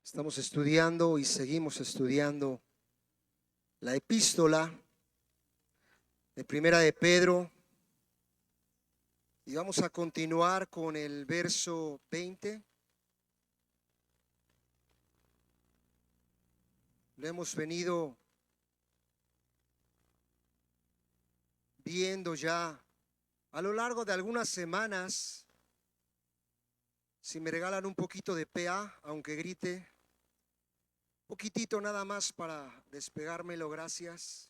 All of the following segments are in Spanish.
Estamos estudiando y seguimos estudiando la epístola de Primera de Pedro y vamos a continuar con el verso 20. Lo hemos venido viendo ya a lo largo de algunas semanas. Si me regalan un poquito de PA, aunque grite, poquitito nada más para despegármelo, gracias.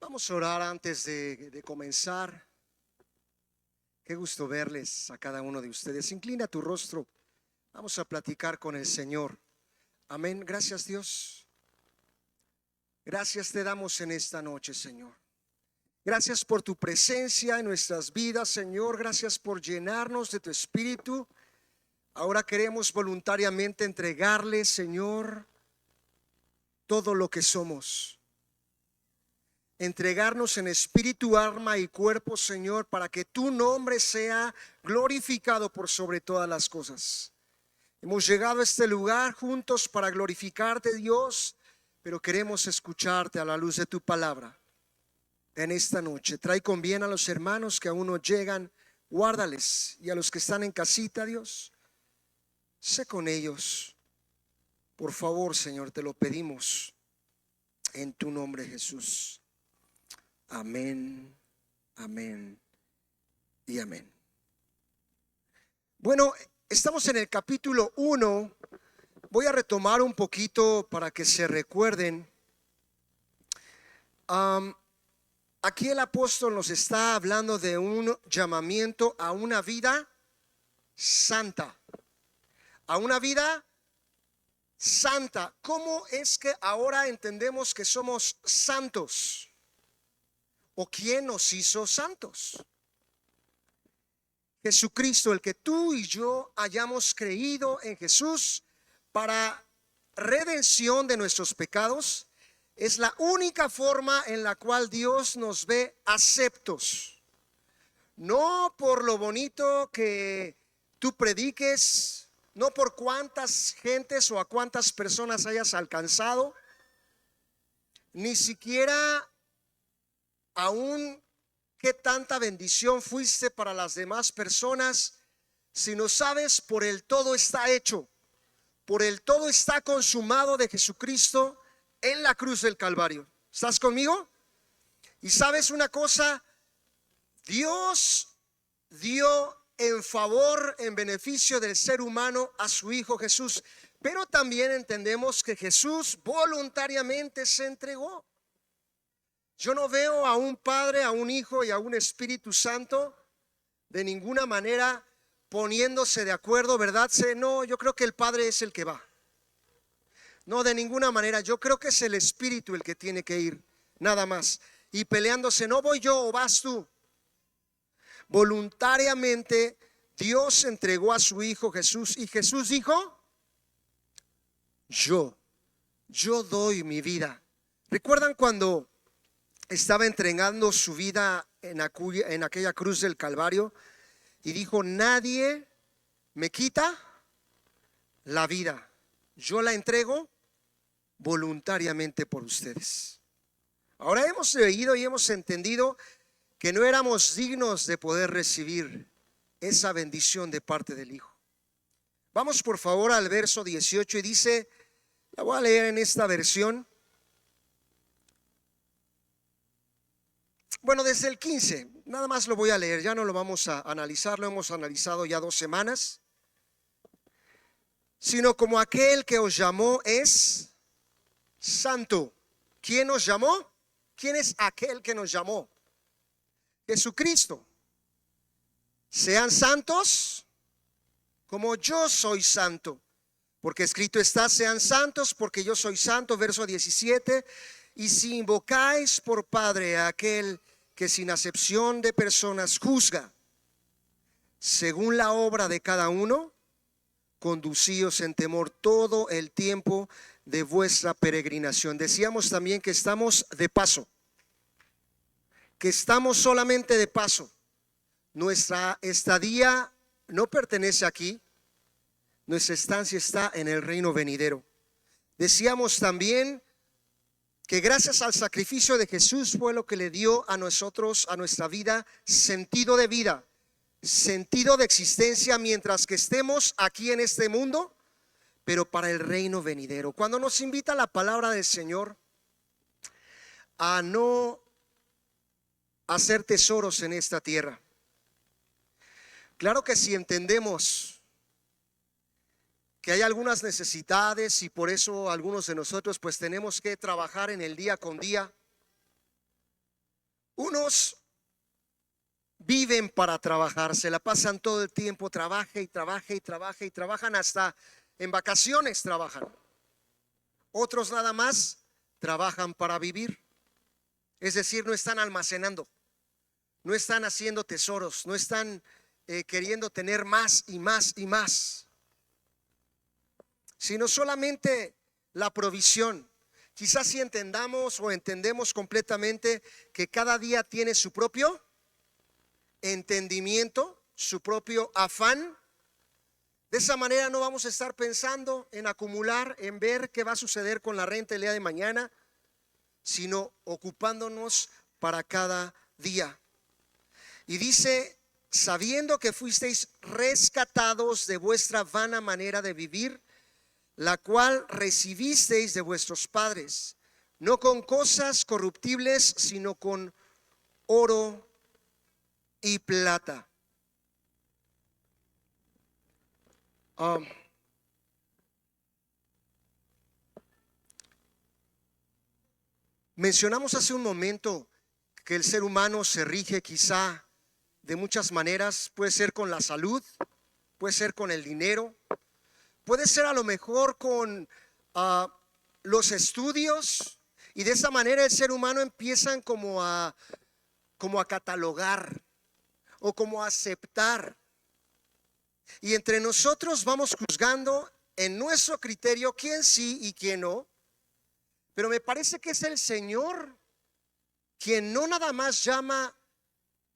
Vamos a orar antes de comenzar. Qué gusto verles a cada uno de ustedes. Inclina tu rostro. Vamos a platicar con el Señor. Amén. Gracias, Dios. Gracias te damos en esta noche, Señor. Gracias por tu presencia en nuestras vidas, Señor. Gracias por llenarnos de tu espíritu. Ahora queremos voluntariamente entregarle, Señor, todo lo que somos. Entregarnos en espíritu, alma y cuerpo, Señor, para que tu nombre sea glorificado por sobre todas las cosas. Hemos llegado a este lugar juntos para glorificarte, Dios, pero queremos escucharte a la luz de tu palabra. En esta noche, trae con bien a los hermanos que aún no llegan, guárdales, y a los que están en casita, Dios, sé con ellos. Por favor, Señor, te lo pedimos en tu nombre, Jesús. Amén, amén y amén. Bueno, estamos en el capítulo 1. Voy a retomar un poquito para que se recuerden. Aquí el apóstol nos está hablando de un llamamiento a una vida santa. A una vida santa. ¿Cómo es que ahora entendemos que somos santos? ¿O quién nos hizo santos? Jesucristo, el que tú y yo hayamos creído en Jesús para redención de nuestros pecados, es la única forma en la cual Dios nos ve aceptos. No por lo bonito que tú prediques, no por cuántas gentes o a cuántas personas hayas alcanzado, ni siquiera aún qué tanta bendición fuiste para las demás personas, sino sabes, por el todo está hecho, por el todo está consumado de Jesucristo en la cruz del Calvario. ¿Estás conmigo? Y sabes una cosa, Dios dio en favor, en beneficio del ser humano a su Hijo Jesús, pero también entendemos que Jesús voluntariamente se entregó. Yo no veo a un Padre, a un Hijo y a un Espíritu Santo de ninguna manera poniéndose de acuerdo, ¿verdad? No, yo creo que el Padre es el que va. No, de ninguna manera. Yo creo que es el Espíritu el que tiene que ir, nada más. Y peleándose, no voy yo o vas tú. Voluntariamente Dios entregó a su Hijo Jesús y Jesús dijo: yo doy mi vida. ¿Recuerdan cuando estaba entregando su vida en aquella cruz del Calvario y dijo: nadie me quita la vida, yo la entrego voluntariamente por ustedes? Ahora hemos leído y hemos entendido que no éramos dignos de poder recibir esa bendición de parte del Hijo. Vamos por favor al verso 18 y dice, la voy a leer en esta versión. Bueno, desde el 15, nada más lo voy a leer, ya no lo vamos a analizar, lo hemos analizado ya 2 semanas. Sino como aquel que os llamó es santo. ¿Quién nos llamó? ¿Quién es aquel que nos llamó? Jesucristo. Sean santos como yo soy santo, porque escrito está: sean santos porque yo soy santo. Verso 17. Y si invocáis por Padre a aquel que sin acepción de personas juzga, según la obra de cada uno, conducíos en temor todo el tiempo de vuestra peregrinación. Decíamos también que estamos de paso, que estamos solamente de paso. Nuestra estadía no pertenece aquí, nuestra estancia está en el reino venidero. Decíamos también que gracias al sacrificio de Jesús fue lo que le dio a nosotros, a nuestra vida, sentido de vida, sentido de existencia mientras que estemos aquí en este mundo, pero para el reino venidero. Cuando nos invita la palabra del Señor a no hacer tesoros en esta tierra, claro que si entendemos que hay algunas necesidades y por eso algunos de nosotros pues tenemos que trabajar en el día con día. Unos viven para trabajar, se la pasan todo el tiempo, trabaja y trabaja y trabaja y trabajan, hasta en vacaciones trabajan. Otros nada más trabajan para vivir, es decir, no están almacenando, no están haciendo tesoros, no están queriendo tener más y más y más, sino solamente la provisión. Quizás si entendamos o entendemos completamente que cada día tiene su propio entendimiento, su propio afán, de esa manera no vamos a estar pensando en acumular, en ver qué va a suceder con la renta el día de mañana, sino ocupándonos para cada día. Y dice, sabiendo que fuisteis rescatados de vuestra vana manera de vivir, la cual recibisteis de vuestros padres, no con cosas corruptibles, sino con oro y plata. Mencionamos hace un momento que el ser humano se rige quizá de muchas maneras. Puede ser con la salud, puede ser con el dinero, puede ser a lo mejor con los estudios, y de esa manera el ser humano empiezan como a catalogar o como a aceptar, y entre nosotros vamos juzgando en nuestro criterio quién sí y quién no. Pero me parece que es el Señor quien no nada más llama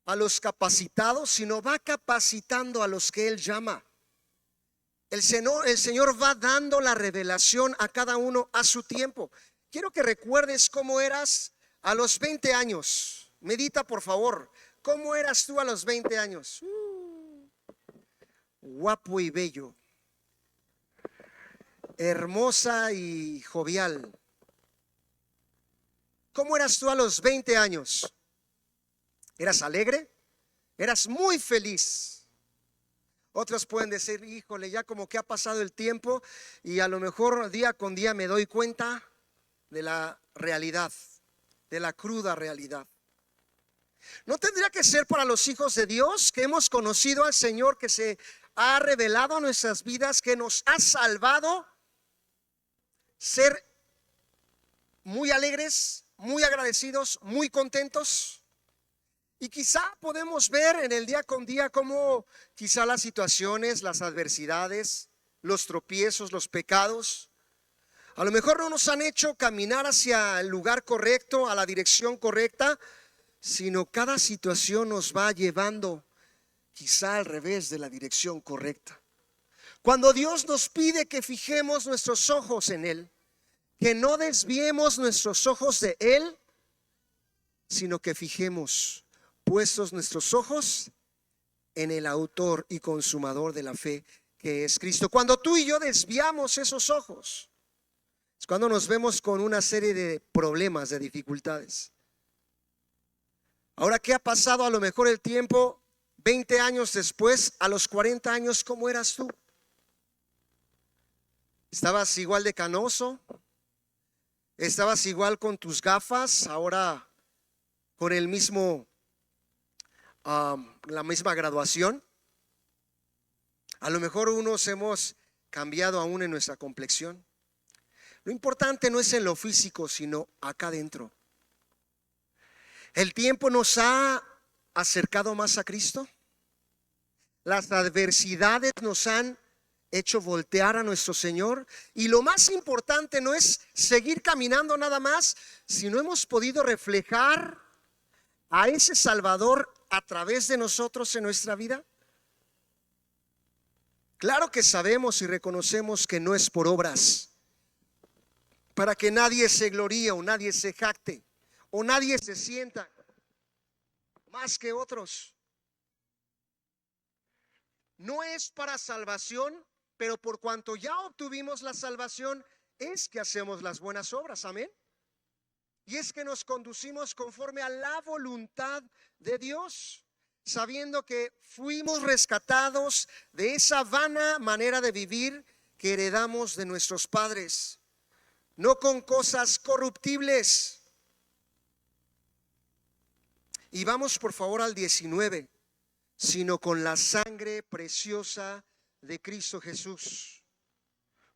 a los capacitados, sino va capacitando a los que Él llama. El Señor va dando la revelación a cada uno a su tiempo. Quiero que recuerdes cómo eras a los 20 años. Medita, por favor. ¿Cómo eras tú a los 20 años? Guapo y bello, hermosa y jovial. ¿Cómo eras tú a los 20 años? ¿Eras alegre? ¿Eras muy feliz? Otros pueden decir, híjole, ya como que ha pasado el tiempo y a lo mejor día con día me doy cuenta de la realidad, de la cruda realidad. ¿No tendría que ser para los hijos de Dios que hemos conocido al Señor, que se ha revelado a nuestras vidas, que nos ha salvado, ser muy alegres, muy agradecidos, muy contentos? Y quizá podemos ver en el día con día cómo quizá las situaciones, las adversidades, los tropiezos, los pecados, a lo mejor no nos han hecho caminar hacia el lugar correcto, a la dirección correcta, sino cada situación nos va llevando quizá al revés de la dirección correcta. Cuando Dios nos pide que fijemos nuestros ojos en Él, que no desviemos nuestros ojos de Él, sino que fijemos puestos nuestros ojos en el autor y consumador de la fe, que es Cristo. Cuando tú y yo desviamos esos ojos, es cuando nos vemos con una serie de problemas, de dificultades. Ahora, ¿qué ha pasado? A lo mejor el tiempo, 20 años después, a los 40 años, ¿cómo eras tú? ¿Estabas igual de canoso? ¿Estabas igual con tus gafas? Ahora con el mismo, la misma graduación. A lo mejor unos hemos cambiado aún en nuestra complexión. Lo importante no es en lo físico, sino acá adentro. El tiempo nos ha acercado más a Cristo. Las adversidades nos han hecho voltear a nuestro Señor. Y lo más importante no es seguir caminando nada más, sino hemos podido reflejar a ese Salvador a través de nosotros en nuestra vida? Claro que sabemos y reconocemos que no es por obras, para que nadie se gloríe o nadie se jacte o nadie se sienta más que otros. No es para salvación, pero por cuanto ya obtuvimos la salvación, es que hacemos las buenas obras, amén. Y es que nos conducimos conforme a la voluntad de Dios, sabiendo que fuimos rescatados de esa vana manera de vivir que heredamos de nuestros padres, no con cosas corruptibles. Y vamos por favor al 19, sino con la sangre preciosa de Cristo Jesús,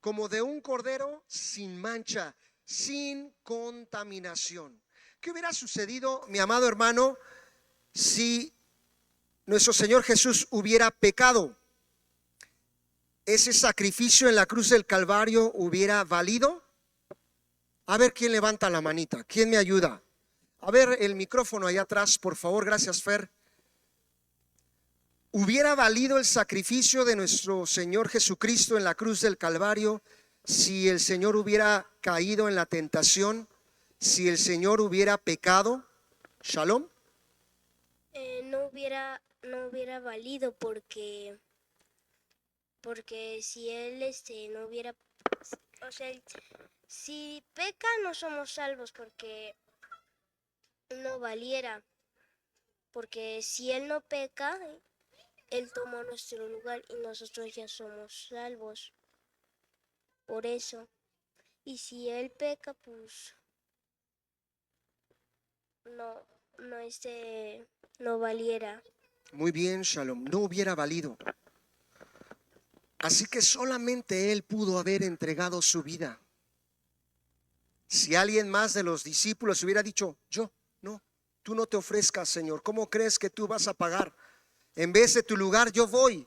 como de un cordero sin mancha, sin contaminación. ¿Qué hubiera sucedido, mi amado hermano, si nuestro Señor Jesús hubiera pecado? ¿Ese sacrificio en la cruz del Calvario hubiera valido? A ver, ¿quién levanta la manita? ¿Quién me ayuda? A ver, el micrófono allá atrás, por favor. Gracias, Fer. ¿Hubiera valido el sacrificio de nuestro Señor Jesucristo en la cruz del Calvario si el Señor hubiera caído en la tentación, si el Señor hubiera pecado? Shalom. No hubiera valido porque si él no hubiera, o sea, si peca no somos salvos porque no valiera, porque si él no peca, él tomó nuestro lugar y nosotros ya somos salvos. Por eso. Y si él peca, pues no valiera. Muy bien, Shalom. No hubiera valido. Así que solamente él pudo haber entregado su vida. Si alguien más de los discípulos hubiera dicho, yo, no, tú no te ofrezcas, Señor, ¿cómo crees que tú vas a pagar? En vez de tu lugar yo voy.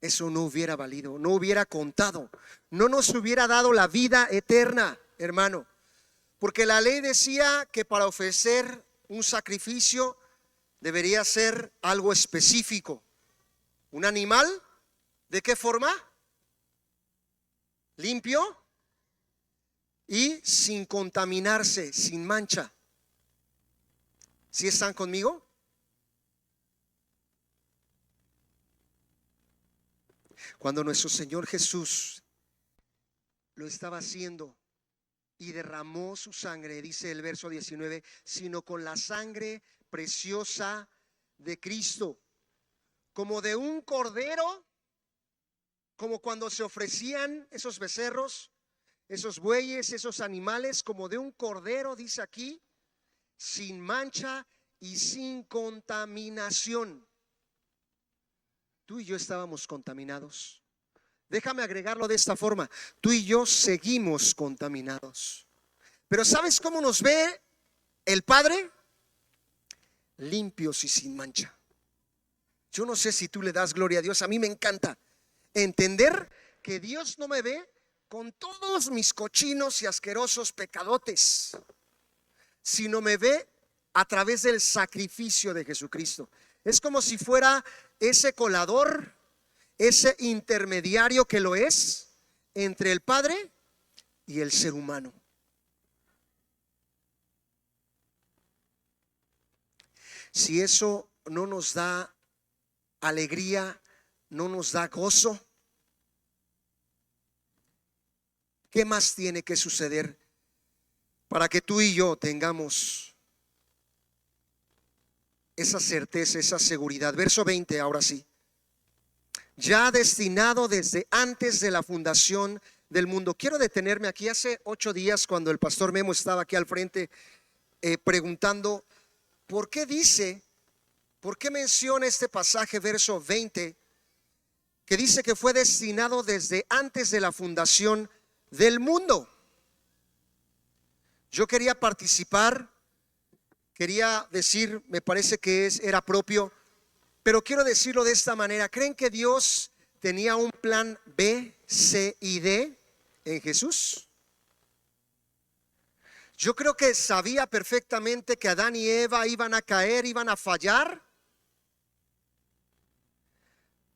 Eso no hubiera valido, no hubiera contado, no nos hubiera dado la vida eterna, hermano. Porque la ley decía que para ofrecer un sacrificio debería ser algo específico. ¿Un animal? ¿De qué forma? Limpio y sin contaminarse, sin mancha. ¿Sí están conmigo? Cuando nuestro Señor Jesús lo estaba haciendo y derramó su sangre, dice el verso 19, sino con la sangre preciosa de Cristo, como de un cordero, como cuando se ofrecían esos becerros, esos bueyes, esos animales, como de un cordero, dice aquí, sin mancha y sin contaminación. Tú y yo estábamos contaminados. Déjame agregarlo de esta forma: tú y yo seguimos contaminados. Pero ¿sabes cómo nos ve el Padre? Limpios y sin mancha. Yo no sé si tú le das gloria a Dios. A mí me encanta entender que Dios no me ve con todos mis cochinos y asquerosos pecadotes, sino me ve a través del sacrificio de Jesucristo. Es como si fuera ese colador, ese intermediario que lo es entre el Padre y el ser humano. Si eso no nos da alegría, no nos da gozo, ¿qué más tiene que suceder para que tú y yo tengamos esa certeza, esa seguridad? Verso 20, ahora sí. Ya destinado desde antes de la fundación del mundo. Quiero detenerme aquí. Hace 8 días, cuando el pastor Memo estaba aquí al frente preguntando ¿por qué menciona este pasaje, verso 20, que dice que fue destinado desde antes de la fundación del mundo? Yo quería participar, quería decir, me parece que era propio, pero quiero decirlo de esta manera. ¿Creen que Dios tenía un plan B, C y D en Jesús? Yo creo que sabía perfectamente que Adán y Eva iban a caer, iban a fallar,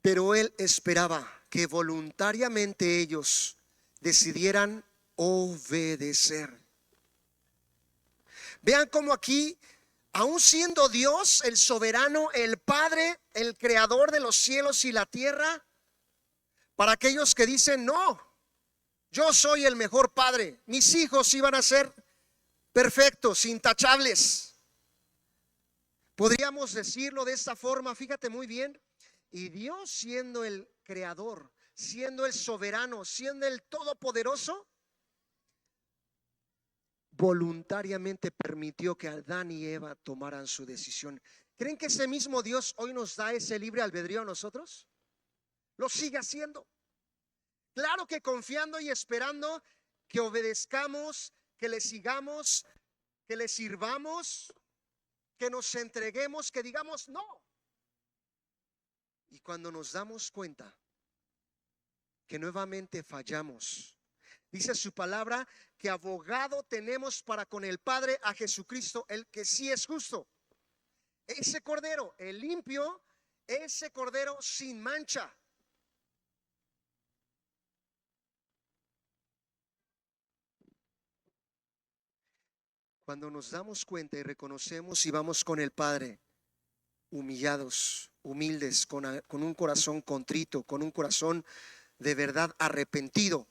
Pero Él esperaba que voluntariamente ellos decidieran obedecer. Vean cómo aquí, aun siendo Dios, el soberano, el Padre, el creador de los cielos y la tierra, para aquellos que dicen: no, yo soy el mejor padre, mis hijos iban a ser perfectos, intachables. Podríamos decirlo de esta forma, fíjate muy bien. Y Dios, siendo el creador, siendo el soberano, siendo el todopoderoso, voluntariamente permitió que Adán y Eva tomaran su decisión. ¿Creen que ese mismo Dios hoy nos da ese libre albedrío a nosotros? Lo sigue haciendo. Claro que confiando y esperando que obedezcamos, que le sigamos, que le sirvamos, que nos entreguemos, que digamos no. Y cuando nos damos cuenta que nuevamente fallamos, dice su palabra que abogado tenemos para con el Padre, a Jesucristo, el que sí es justo. Ese cordero, el limpio, ese cordero sin mancha. Cuando nos damos cuenta y reconocemos y vamos con el Padre, humillados, humildes, con un corazón contrito, con un corazón de verdad arrepentido,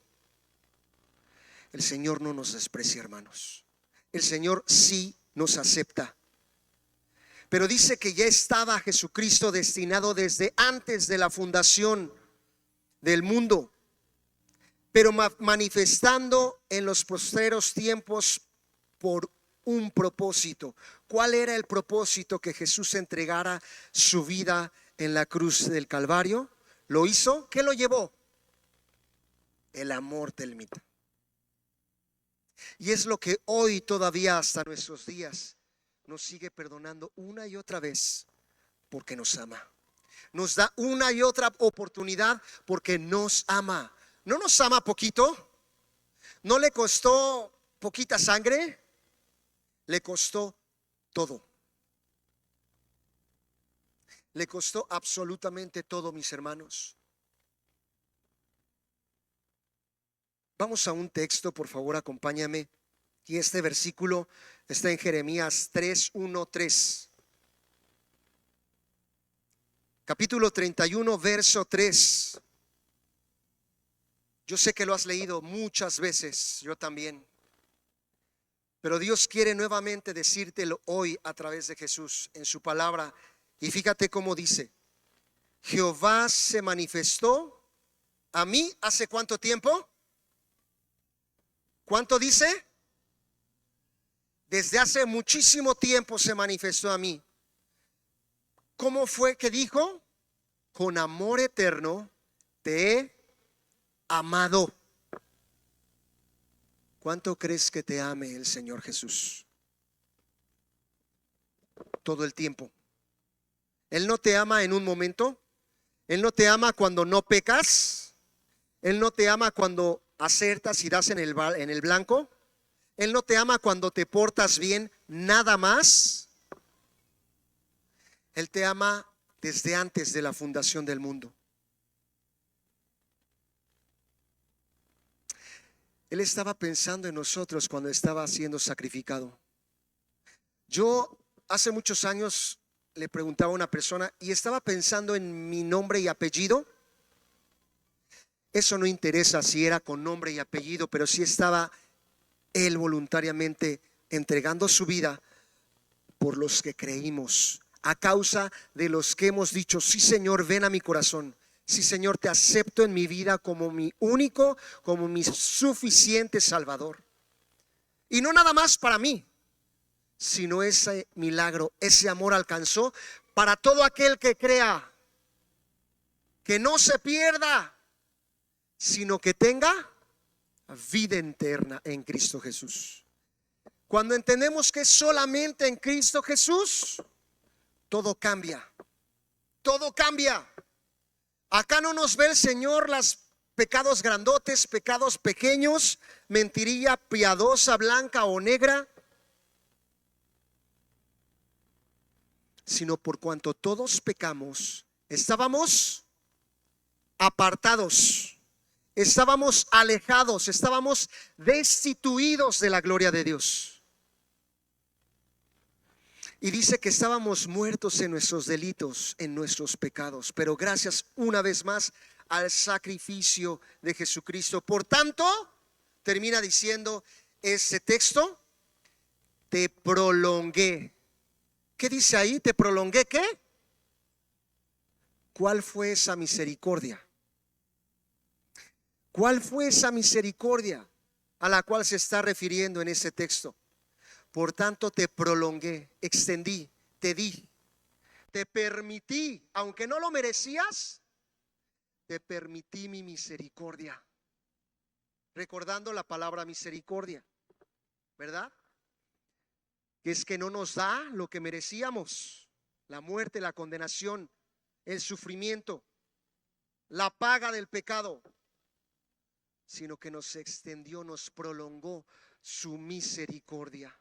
el Señor no nos desprecia, hermanos. El Señor sí nos acepta. Pero dice que ya estaba Jesucristo destinado desde antes de la fundación del mundo, pero manifestando en los postreros tiempos por un propósito. ¿Cuál era el propósito? Que Jesús entregara su vida en la cruz del Calvario. ¿Lo hizo? ¿Qué lo llevó? El amor te limita. Y es lo que hoy todavía hasta nuestros días nos sigue perdonando una y otra vez, porque nos ama. Nos da una y otra oportunidad porque nos ama. ¿No nos ama poquito? ¿No le costó poquita sangre? Le costó todo. Le costó absolutamente todo, mis hermanos. Vamos a un texto, por favor, acompáñame. Y este versículo está en Jeremías 3:1-3. Capítulo 31, verso 3. Yo sé que lo has leído muchas veces, yo también. Pero Dios quiere nuevamente decírtelo hoy a través de Jesús en su palabra. Y fíjate cómo dice: Jehová se manifestó a mí ¿hace cuánto tiempo? ¿Cuánto dice? Desde hace muchísimo tiempo se manifestó a mí. ¿Cómo fue que dijo? Con amor eterno te he amado. ¿Cuánto crees que te ame el Señor Jesús? Todo el tiempo. Él no te ama en un momento. Él no te ama cuando no pecas. Él no te ama cuando acertas y das en el blanco. Él no te ama cuando te portas bien, nada más. Él te ama desde antes de la fundación del mundo. Él estaba pensando en nosotros cuando estaba siendo sacrificado. Yo hace muchos años le preguntaba a una persona y estaba pensando en mi nombre y apellido. Eso no interesa si era con nombre y apellido, pero sí estaba Él voluntariamente entregando su vida por los que creímos, a causa de los que hemos dicho: sí, Señor, ven a mi corazón. Sí, Señor, te acepto en mi vida como mi único, como mi suficiente Salvador. Y no nada más para mí, sino ese milagro, ese amor alcanzó para todo aquel que crea, que no se pierda, sino que tenga vida eterna en Cristo Jesús. Cuando entendemos que es solamente en Cristo Jesús, todo cambia. Todo cambia. Acá no nos ve el Señor los pecados grandotes, pecados pequeños, mentirilla piadosa, blanca o negra, sino por cuanto todos pecamos, estábamos apartados, estábamos alejados, estábamos destituidos de la gloria de Dios. Y dice que estábamos muertos en nuestros delitos, en nuestros pecados, pero gracias una vez más al sacrificio de Jesucristo. Por tanto, termina diciendo este texto, te prolongué. ¿Qué dice ahí? ¿Te prolongué qué? ¿Cuál fue esa misericordia? ¿Cuál fue esa misericordia a la cual se está refiriendo en ese texto? Por tanto, te prolongué, extendí, te di, te permití, aunque no lo merecías, te permití mi misericordia. Recordando la palabra misericordia, ¿verdad? Que es que no nos da lo que merecíamos: la muerte, la condenación, el sufrimiento, la paga del pecado, sino que nos extendió, nos prolongó su misericordia.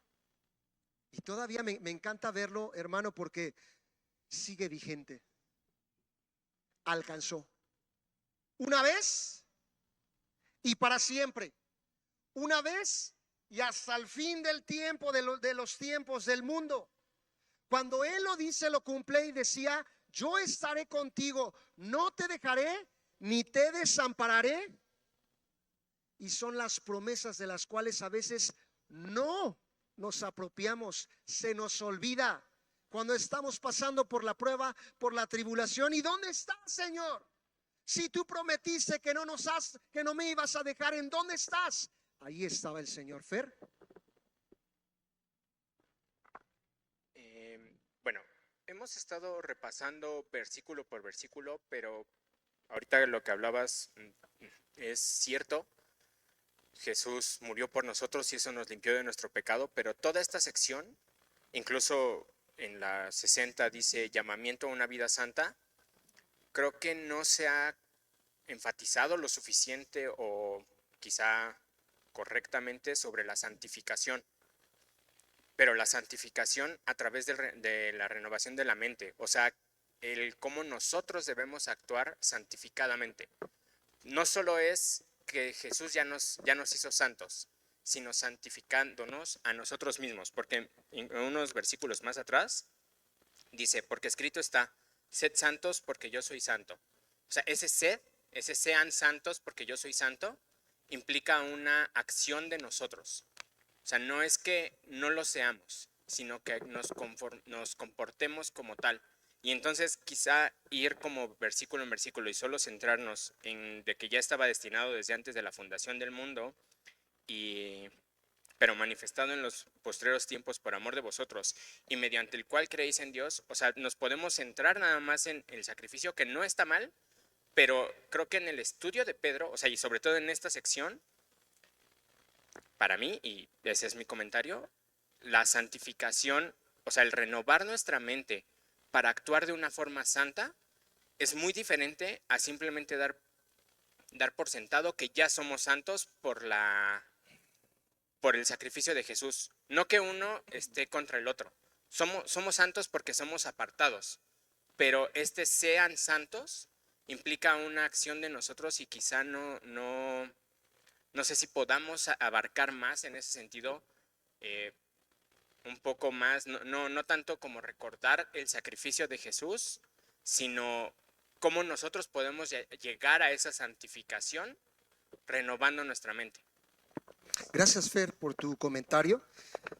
Y todavía me encanta verlo, hermano, porque sigue vigente. Alcanzó una vez y para siempre, una vez y hasta el fin del tiempo, de los tiempos del mundo. Cuando Él lo dice, lo cumple, y decía: yo estaré contigo, no te dejaré ni te desampararé. Y son las promesas de las cuales a veces no nos apropiamos, se nos olvida cuando estamos pasando por la prueba, por la tribulación. ¿Y dónde estás, Señor? Si tú prometiste que que no me ibas a dejar, ¿en dónde estás? Ahí estaba el Señor. Fer. Bueno, hemos estado repasando versículo por versículo, pero ahorita lo que hablabas es cierto. Jesús murió por nosotros y eso nos limpió de nuestro pecado, pero toda esta sección, incluso en la 60 dice llamamiento a una vida santa, creo que no se ha enfatizado lo suficiente o quizá correctamente sobre la santificación, pero la santificación a través de la renovación de la mente, o sea, el cómo nosotros debemos actuar santificadamente. No solo es que Jesús ya nos hizo santos, sino santificándonos a nosotros mismos, porque en unos versículos más atrás dice, porque escrito está, sed santos porque yo soy santo. O sea, ese sean santos porque yo soy santo, implica una acción de nosotros. O sea, no es que no lo seamos, sino que nos comportemos como tal. Y entonces quizá ir como versículo en versículo y solo centrarnos en de que ya estaba destinado desde antes de la fundación del mundo, pero manifestado en los postreros tiempos por amor de vosotros y mediante el cual creéis en Dios. O sea, nos podemos centrar nada más en el sacrificio, que no está mal, pero creo que en el estudio de Pedro, o sea, y sobre todo en esta sección, para mí, y ese es mi comentario, la santificación, o sea, el renovar nuestra mente para actuar de una forma santa es muy diferente a simplemente dar por sentado que ya somos santos por el sacrificio de Jesús. No que uno esté contra el otro. Somos santos porque somos apartados, pero sean santos implica una acción de nosotros y quizá no sé si podamos abarcar más en ese sentido, un poco más, no tanto como recordar el sacrificio de Jesús, sino cómo nosotros podemos llegar a esa santificación renovando nuestra mente. Gracias, Fer, por tu comentario.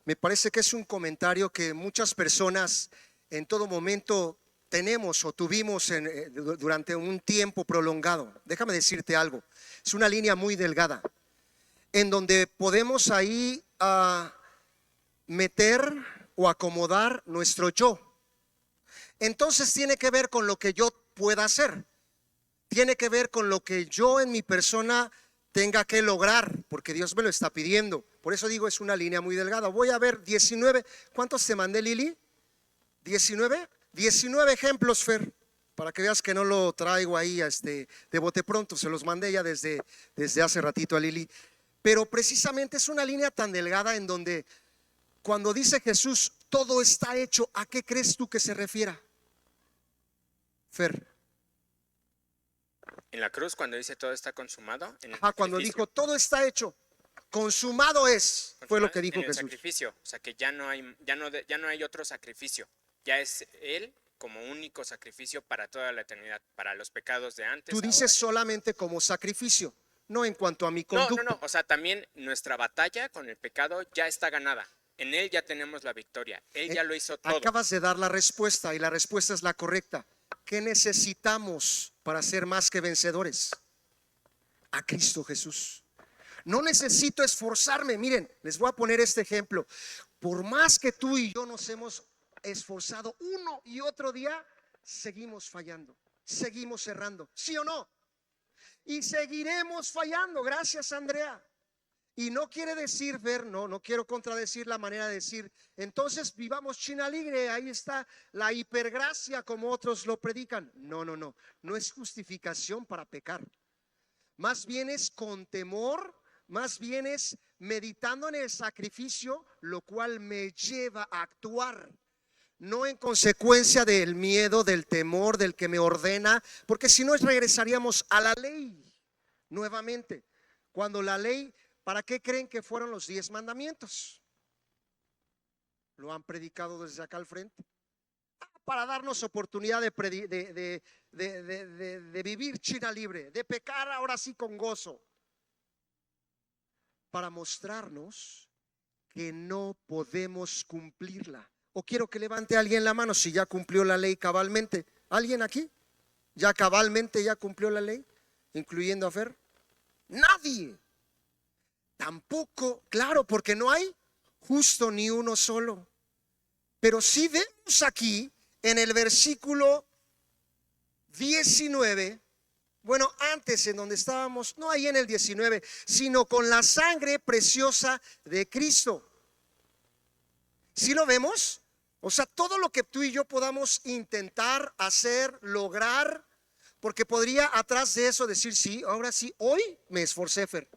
Me parece que es un comentario que muchas personas en todo momento tenemos o tuvimos durante un tiempo prolongado. Déjame decirte algo, es una línea muy delgada en donde podemos ahí meter o acomodar nuestro yo. Entonces tiene que ver con lo que yo pueda hacer, tiene que ver con lo que yo en mi persona tenga que lograr, porque Dios me lo está pidiendo. Por eso digo, es una línea muy delgada. Voy a ver 19, ¿cuántos te mandé, Lili? 19 ejemplos, Fer, para que veas que no lo traigo ahí de bote pronto, se los mandé ya desde hace ratito a Lili. Pero precisamente es una línea tan delgada en donde cuando dice Jesús, todo está hecho, ¿a qué crees tú que se refiera, Fer? En la cruz, cuando dice todo está consumado, en el Cuando sacrificio, dijo todo está hecho, consumado es, fue lo que dijo en el Jesús. sacrificio, o sea que ya no hay, ya no hay otro sacrificio, ya es Él como único sacrificio para toda la eternidad, para los pecados de antes, Tú ahora dices y solamente como sacrificio, no en cuanto a mi conducta. o sea, también nuestra batalla con el pecado ya está ganada. En Él ya tenemos la victoria. Él Eh, ya lo hizo todo. Acabas de dar la respuesta y la respuesta es la correcta. ¿Qué necesitamos para ser más que vencedores? A Cristo Jesús. No necesito esforzarme. Miren, les voy a poner este ejemplo. Por más que tú y yo nos hemos esforzado uno y otro día, seguimos fallando, seguimos errando, ¿sí o no? Y seguiremos fallando. Gracias, Andrea. Y no quiere decir, ver, no quiero contradecir la manera de decir, entonces vivamos China libre, ahí está la hipergracia como otros lo predican. No es justificación para pecar. Más bien es con temor, más bien es meditando en el sacrificio, lo cual me lleva a actuar. No en consecuencia del miedo, del temor, del que me ordena, porque si no regresaríamos a la ley nuevamente. Cuando la ley, ¿para qué creen que fueron los 10 mandamientos? Lo han predicado desde acá al frente. Para darnos oportunidad de vivir China libre, de pecar ahora sí con gozo. Para mostrarnos que no podemos cumplirla. O quiero que levante a alguien la mano si ya cumplió la ley cabalmente. ¿Alguien aquí? ¿Ya cabalmente ya cumplió la ley? Incluyendo a Fer. Nadie. Tampoco, claro, porque no hay justo ni uno solo. Pero sí vemos aquí en el versículo 19, bueno, antes en donde estábamos, no ahí en el 19, sino con la sangre preciosa de Cristo. ¿Sí lo vemos? O sea, todo lo que tú y yo podamos intentar hacer, lograr, porque podría atrás de eso decir, sí, ahora sí, hoy me esforcé, Fer.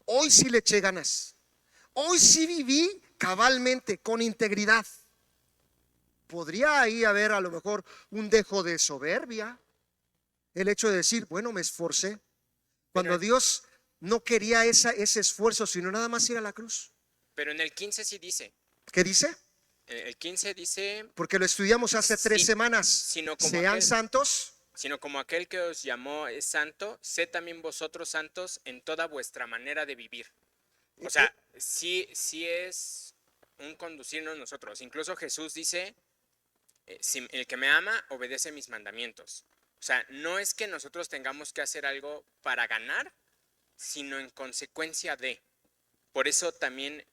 Hoy sí le eché ganas. Hoy sí viví cabalmente, con integridad. Podría ahí haber a lo mejor un dejo de soberbia. El hecho de decir, bueno, me esforcé. Cuando Dios no quería ese esfuerzo, sino nada más ir a la cruz. Pero en el 15 sí dice. ¿Qué dice? El 15 dice, Porque lo estudiamos hace 3 semanas. Sean santos. Sino como aquel que os llamó es santo, sé también vosotros santos en toda vuestra manera de vivir. O sea, sí es un conducirnos nosotros. Incluso Jesús dice, si el que me ama obedece mis mandamientos. O sea, no es que nosotros tengamos que hacer algo para ganar, sino en consecuencia de. Por eso también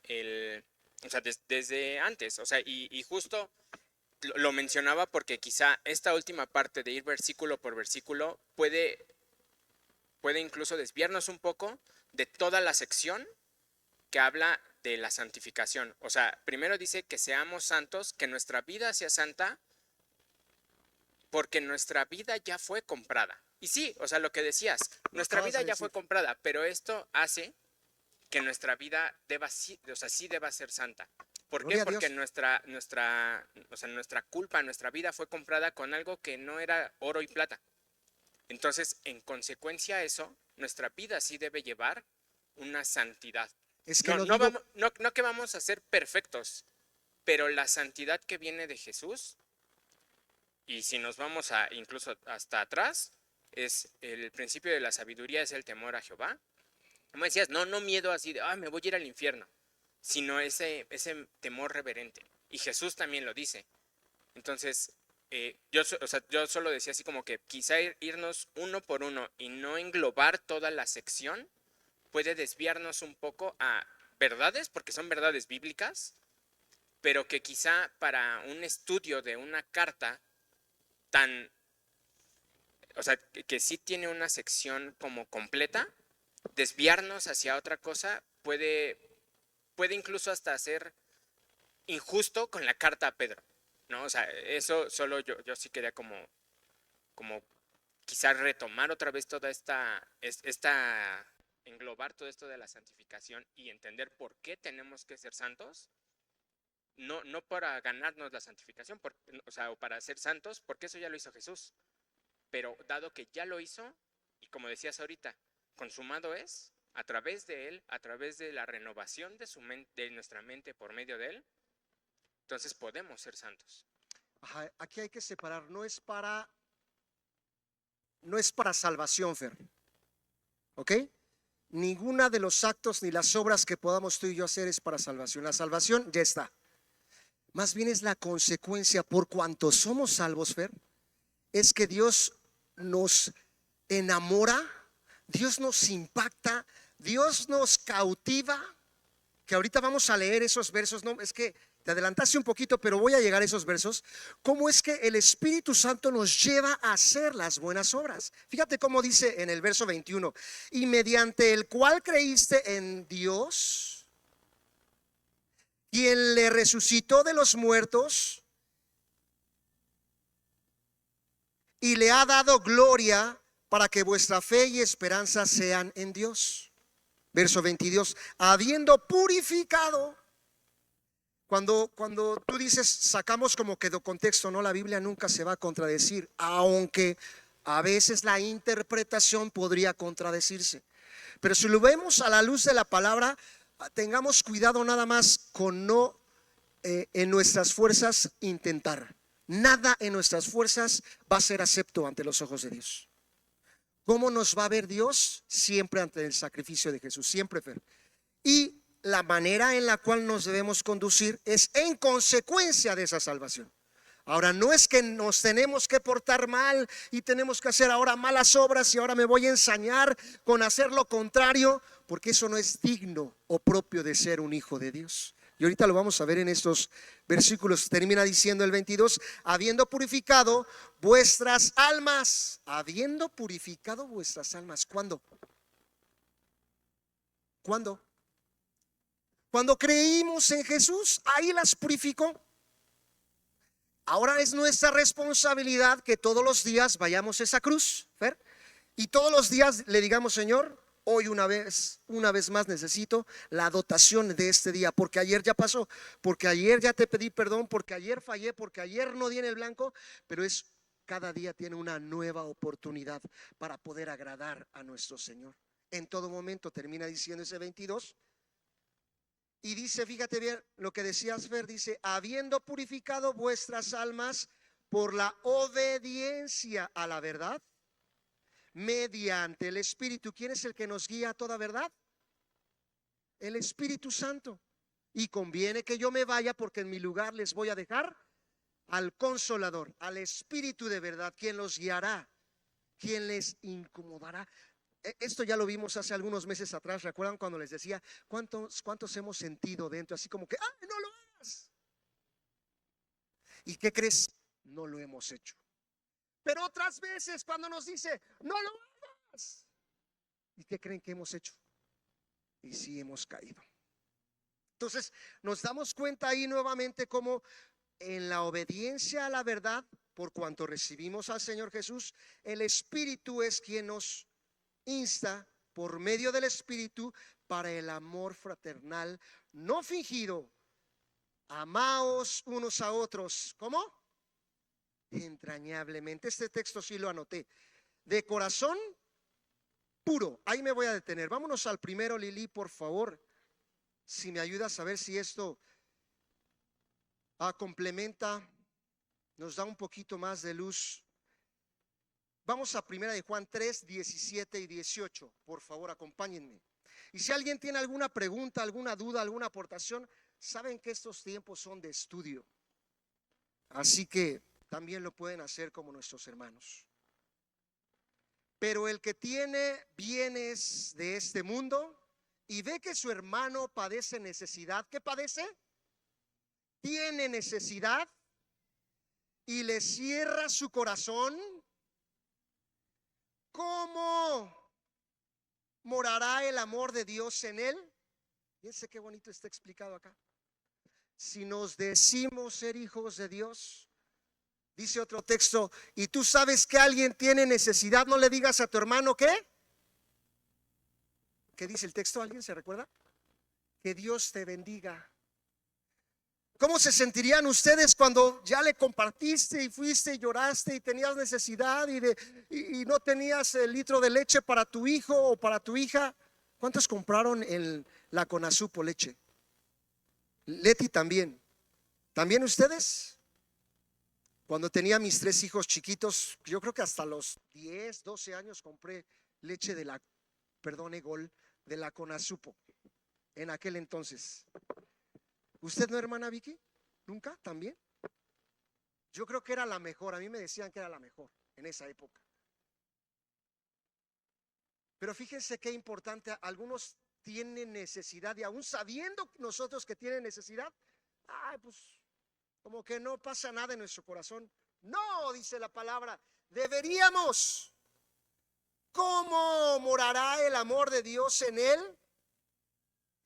o sea, desde antes, o sea, y justo lo mencionaba porque quizá esta última parte de ir versículo por versículo puede incluso desviarnos un poco de toda la sección que habla de la santificación. O sea, primero dice que seamos santos, que nuestra vida sea santa, porque nuestra vida ya fue comprada. Y sí, o sea, lo que decías, nuestra vida ya fue comprada, pero esto hace que nuestra vida sí deba ser santa. ¿Por qué? Porque nuestra culpa, nuestra vida fue comprada con algo que no era oro y plata. Entonces, en consecuencia a eso, nuestra vida sí debe llevar una santidad. Es que no que vamos a ser perfectos, pero la santidad que viene de Jesús, y si nos vamos incluso hasta atrás, es el principio de la sabiduría, es el temor a Jehová. Como decías, no miedo así de, me voy a ir al infierno, sino ese temor reverente. Y Jesús también lo dice. Entonces, yo solo decía así como que quizá irnos uno por uno y no englobar toda la sección puede desviarnos un poco a verdades, porque son verdades bíblicas, pero que quizá para un estudio de una carta o sea, que sí tiene una sección como completa, desviarnos hacia otra cosa puede incluso hasta ser injusto con la carta a Pedro, ¿no? O sea, eso solo yo sí quería como quizás retomar otra vez toda englobar todo esto de la santificación y entender por qué tenemos que ser santos, no para ganarnos la santificación, o para ser santos, porque eso ya lo hizo Jesús, pero dado que ya lo hizo, Y como decías ahorita, consumado es a través de Él, a través de la renovación de de nuestra mente por medio de Él. Entonces podemos ser santos. Ajá, aquí hay que separar, no es para salvación, Fer. ¿Ok? Ninguna de los actos ni las obras que podamos tú y yo hacer es para salvación. La salvación ya está. Más bien es la consecuencia por cuanto somos salvos, Fer. Es que Dios nos enamora, Dios nos impacta, Dios nos cautiva. Que ahorita vamos a leer esos versos. No, es que te adelantaste un poquito, pero voy a llegar a esos versos. ¿Cómo es que el Espíritu Santo nos lleva a hacer las buenas obras? Fíjate cómo dice en el verso 21: y mediante el cual creíste en Dios, quien le resucitó de los muertos y le ha dado gloria, para que vuestra fe y esperanza sean en Dios. Verso 22: habiendo purificado. Cuando tú dices, sacamos como que de contexto, no, la Biblia nunca se va a contradecir, aunque a veces la interpretación podría contradecirse. Pero si lo vemos a la luz de la palabra, tengamos cuidado nada más con no en nuestras fuerzas intentar. Nada en nuestras fuerzas va a ser acepto ante los ojos de Dios. ¿Cómo nos va a ver Dios? Siempre ante el sacrificio de Jesús, siempre, Fer. Y la manera en la cual nos debemos conducir es en consecuencia de esa salvación. Ahora, no es que nos tenemos que portar mal y tenemos que hacer ahora malas obras y ahora me voy a ensañar con hacer lo contrario, porque eso no es digno o propio de ser un hijo de Dios. Y ahorita lo vamos a ver en estos versículos. Termina diciendo el 22: habiendo purificado vuestras almas. Habiendo purificado vuestras almas. ¿Cuándo? ¿Cuándo? Cuando creímos en Jesús, ahí las purificó. Ahora es nuestra responsabilidad que todos los días vayamos a esa cruz, Fer, y todos los días le digamos: Señor, hoy una vez más necesito la dotación de este día, porque ayer ya pasó, porque ayer ya te pedí perdón, porque ayer fallé, porque ayer no di en el blanco, pero cada día tiene una nueva oportunidad para poder agradar a nuestro Señor. En todo momento. Termina diciendo ese 22. Y dice, fíjate bien lo que decías, Fer, dice: habiendo purificado vuestras almas por la obediencia a la verdad, mediante el Espíritu. ¿Quién es el que nos guía a toda verdad? El Espíritu Santo. Y conviene que yo me vaya, porque en mi lugar les voy a dejar al Consolador, al Espíritu de verdad, quien los guiará, quien les incomodará. Esto ya lo vimos hace algunos meses atrás. ¿Recuerdan cuando les decía cuántos hemos sentido dentro así como que no lo hagas? ¿Y qué crees? No lo hemos hecho. Pero otras veces cuando nos dice no lo hagas, ¿y qué creen que hemos hecho? Y sí hemos caído. Entonces nos damos cuenta ahí nuevamente como en la obediencia a la verdad, por cuanto recibimos al Señor Jesús, el Espíritu es quien nos insta por medio del Espíritu para el amor fraternal no fingido. Amaos unos a otros, ¿cómo? Entrañablemente. Este texto sí lo anoté. De corazón puro. Ahí me voy a detener. Vámonos al primero, Lili, por favor. Si me ayudas a ver si esto complementa, nos da un poquito más de luz. Vamos a primera de Juan 3, 17 y 18. Por favor, acompáñenme. Y si alguien tiene alguna pregunta, alguna duda, alguna aportación, saben que estos tiempos son de estudio. Así que también lo pueden hacer como nuestros hermanos. Pero el que tiene bienes de este mundo y ve que su hermano padece necesidad, ¿qué padece? Tiene necesidad y le cierra su corazón, ¿cómo morará el amor de Dios en él? Fíjense qué bonito está explicado acá. Si nos decimos ser hijos de Dios, dice otro texto, y tú sabes que alguien tiene necesidad, no le digas a tu hermano ¿qué? ¿Qué dice el texto? ¿Alguien se recuerda? Que Dios te bendiga. ¿Cómo se sentirían ustedes cuando ya le compartiste y fuiste y lloraste y tenías necesidad y no tenías el litro de leche para tu hijo o para tu hija? ¿Cuántos compraron la Conasupo leche? Leti también. ¿También ustedes? Cuando tenía mis 3 hijos chiquitos, yo creo que hasta los 10, 12 años compré leche Egol, de la Conasupo, en aquel entonces. ¿Usted no, hermana Vicky? ¿Nunca? ¿También? Yo creo que era la mejor. A mí me decían que era la mejor en esa época. Pero fíjense qué importante. Algunos tienen necesidad y aún sabiendo nosotros que tienen necesidad, pues como que no pasa nada en nuestro corazón. No, dice la palabra, deberíamos. ¿Cómo morará el amor de Dios en él?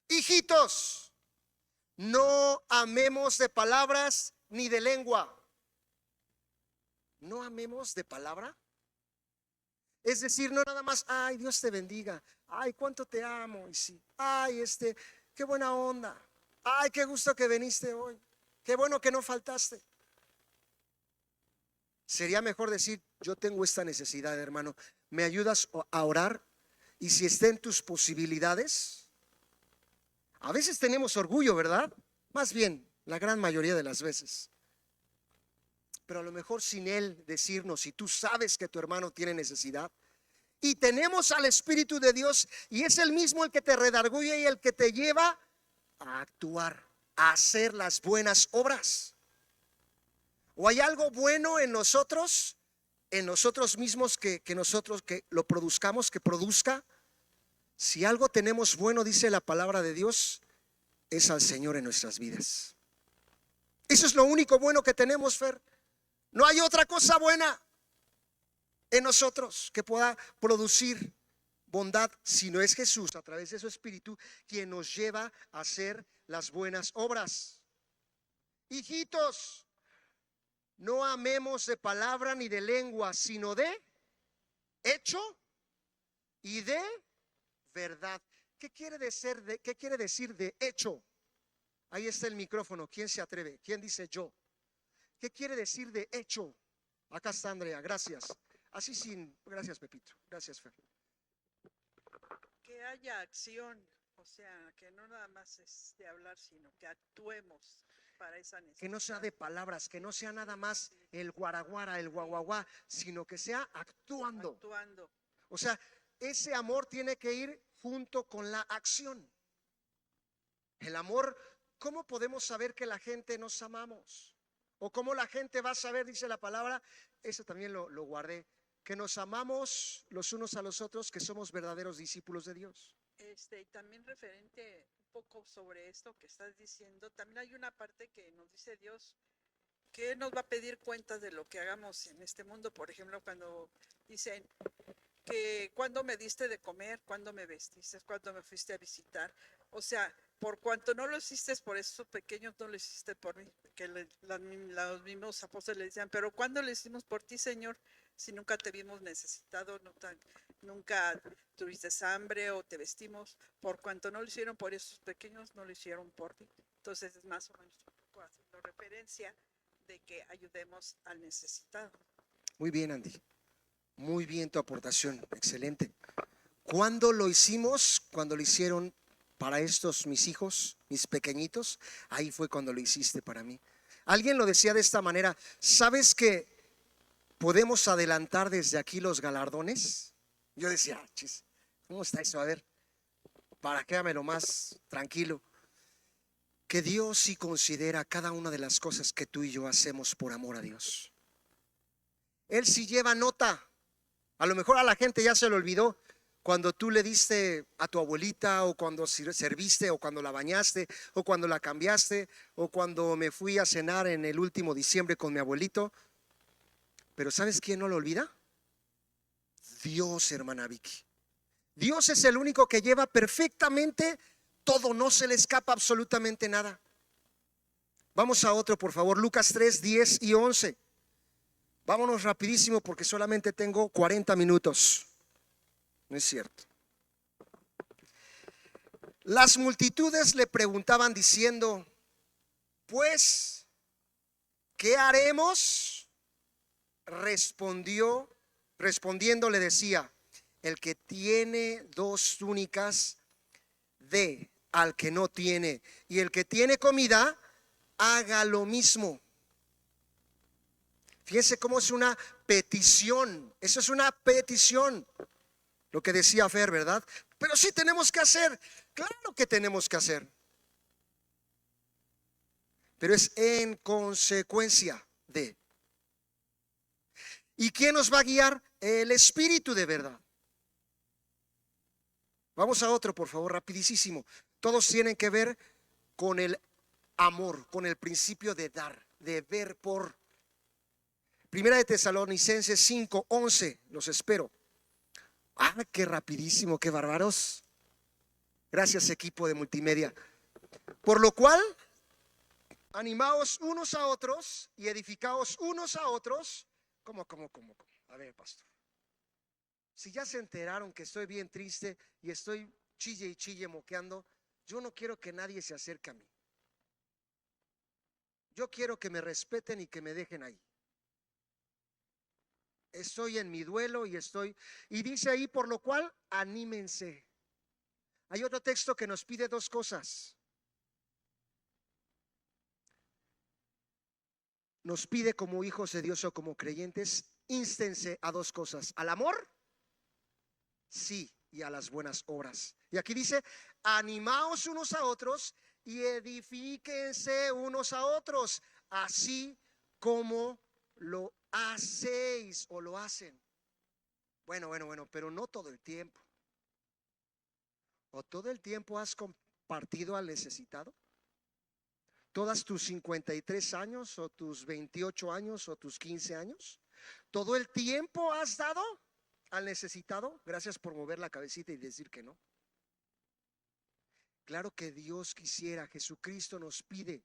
Hijitos, no amemos de palabras ni de lengua. No amemos de palabra. Es decir, no nada más, ay, Dios te bendiga, ay, cuánto te amo, y sí, ay, qué buena onda, ay, qué gusto que viniste hoy, qué bueno que no faltaste. Sería mejor decir, yo tengo esta necesidad, hermano, ¿me ayudas a orar? Y si está en tus posibilidades. A veces tenemos orgullo, ¿verdad? Más bien, la gran mayoría de las veces. Pero a lo mejor sin él decirnos, si tú sabes que tu hermano tiene necesidad, y tenemos al Espíritu de Dios, y es el mismo el que te redarguye y el que te lleva a actuar, a hacer las buenas obras. ¿O hay algo bueno en nosotros mismos que nosotros que lo produzcamos, que produzca? Si algo tenemos bueno, dice la palabra de Dios, es al Señor en nuestras vidas. Eso es lo único bueno que tenemos, Fer. No hay otra cosa buena en nosotros que pueda producir bondad, si no es Jesús a través de su Espíritu quien nos lleva a hacer las buenas obras. Hijitos, no amemos de palabra ni de lengua, sino de hecho y de verdad. ¿Qué quiere decir de hecho? Ahí está el micrófono. ¿Quién se atreve? ¿Quién dice yo? ¿Qué quiere decir de hecho? Acá está Andrea, gracias. Gracias Pepito, gracias Fer. Que haya acción, o sea, que no nada más es de hablar, sino que actuemos para esa necesidad. Que no sea de palabras, que no sea nada más el guaraguara, el guaguaguá, sino que sea actuando. O sea, ese amor tiene que ir junto con la acción. El amor, ¿cómo podemos saber que la gente nos amamos? O cómo la gente va a saber, dice la palabra, eso también lo guardé, que nos amamos los unos a los otros, que somos verdaderos discípulos de Dios. Y también referente un poco sobre esto que estás diciendo, también hay una parte que nos dice Dios que nos va a pedir cuentas de lo que hagamos en este mundo. Por ejemplo, cuando dicen que cuando me diste de comer, cuando me vestiste, cuando me fuiste a visitar, o sea, por cuanto no lo hiciste por esos pequeños, no lo hiciste por mí, que los mismos apóstoles le decían, pero ¿cuándo lo hicimos por ti, Señor? Si nunca te vimos necesitado, nunca tuviste hambre o te vestimos, por cuanto no lo hicieron por esos pequeños, no lo hicieron por ti. Entonces es más o menos un poco haciendo referencia de que ayudemos al necesitado. Muy bien, Andy, muy bien tu aportación, excelente. ¿Cuándo lo hicimos? Cuando lo hicieron para estos mis hijos, mis pequeñitos, ahí fue cuando lo hiciste para mí. Alguien lo decía de esta manera, ¿sabes que podemos adelantar desde aquí los galardones? Yo decía, chis, ¿cómo está eso? A ver, para quédamelo más tranquilo. Que Dios sí considera cada una de las cosas que tú y yo hacemos por amor a Dios. Él sí lleva nota. A lo mejor a la gente ya se le olvidó cuando tú le diste a tu abuelita, o cuando serviste, o cuando la bañaste, o cuando la cambiaste, o cuando me fui a cenar en el último diciembre con mi abuelito. Pero ¿sabes quién no lo olvida? Dios, hermana Vicky. Dios es el único que lleva perfectamente todo, no se le escapa absolutamente nada. Vamos a otro, por favor, Lucas 3, 10 y 11. Vámonos rapidísimo porque solamente tengo 40 minutos. No es cierto. Las multitudes le preguntaban diciendo, Pues, ¿qué haremos? Respondiendo le decía, el que tiene 2 túnicas, dé al que no tiene, y el que tiene comida, haga lo mismo. Fíjense cómo es una petición. Eso es una petición. Lo que decía Fer, ¿verdad? Pero sí tenemos que hacer. Claro que tenemos que hacer. Pero es en consecuencia de. ¿Y quién nos va a guiar? El Espíritu de verdad. Vamos a otro, por favor, rapidísimo. Todos tienen que ver con el amor, con el principio de dar, de ver por. Primera de Tesalonicenses 5:11, los espero. Qué rapidísimo, qué bárbaros. Gracias, equipo de multimedia. Por lo cual, animaos unos a otros y edificaos unos a otros. ¿Cómo? A ver, pastor. Si ya se enteraron que estoy bien triste y estoy chille y chille moqueando, yo no quiero que nadie se acerque a mí. Yo quiero que me respeten y que me dejen ahí. Estoy en mi duelo y dice ahí, por lo cual, anímense. Hay otro texto que nos pide 2 cosas. Nos pide como hijos de Dios o como creyentes, ínstense a 2 cosas: al amor, sí, y a las buenas obras. Y aquí dice, animaos unos a otros y edifíquense unos a otros, así como lo hacéis o lo hacen. Bueno, pero no todo el tiempo. ¿O todo el tiempo has compartido al necesitado? ¿Todas tus 53 años o tus 28 años o tus 15 años? ¿Todo el tiempo has dado al necesitado? Gracias por mover la cabecita y decir que no. Claro que Dios quisiera, Jesucristo nos pide,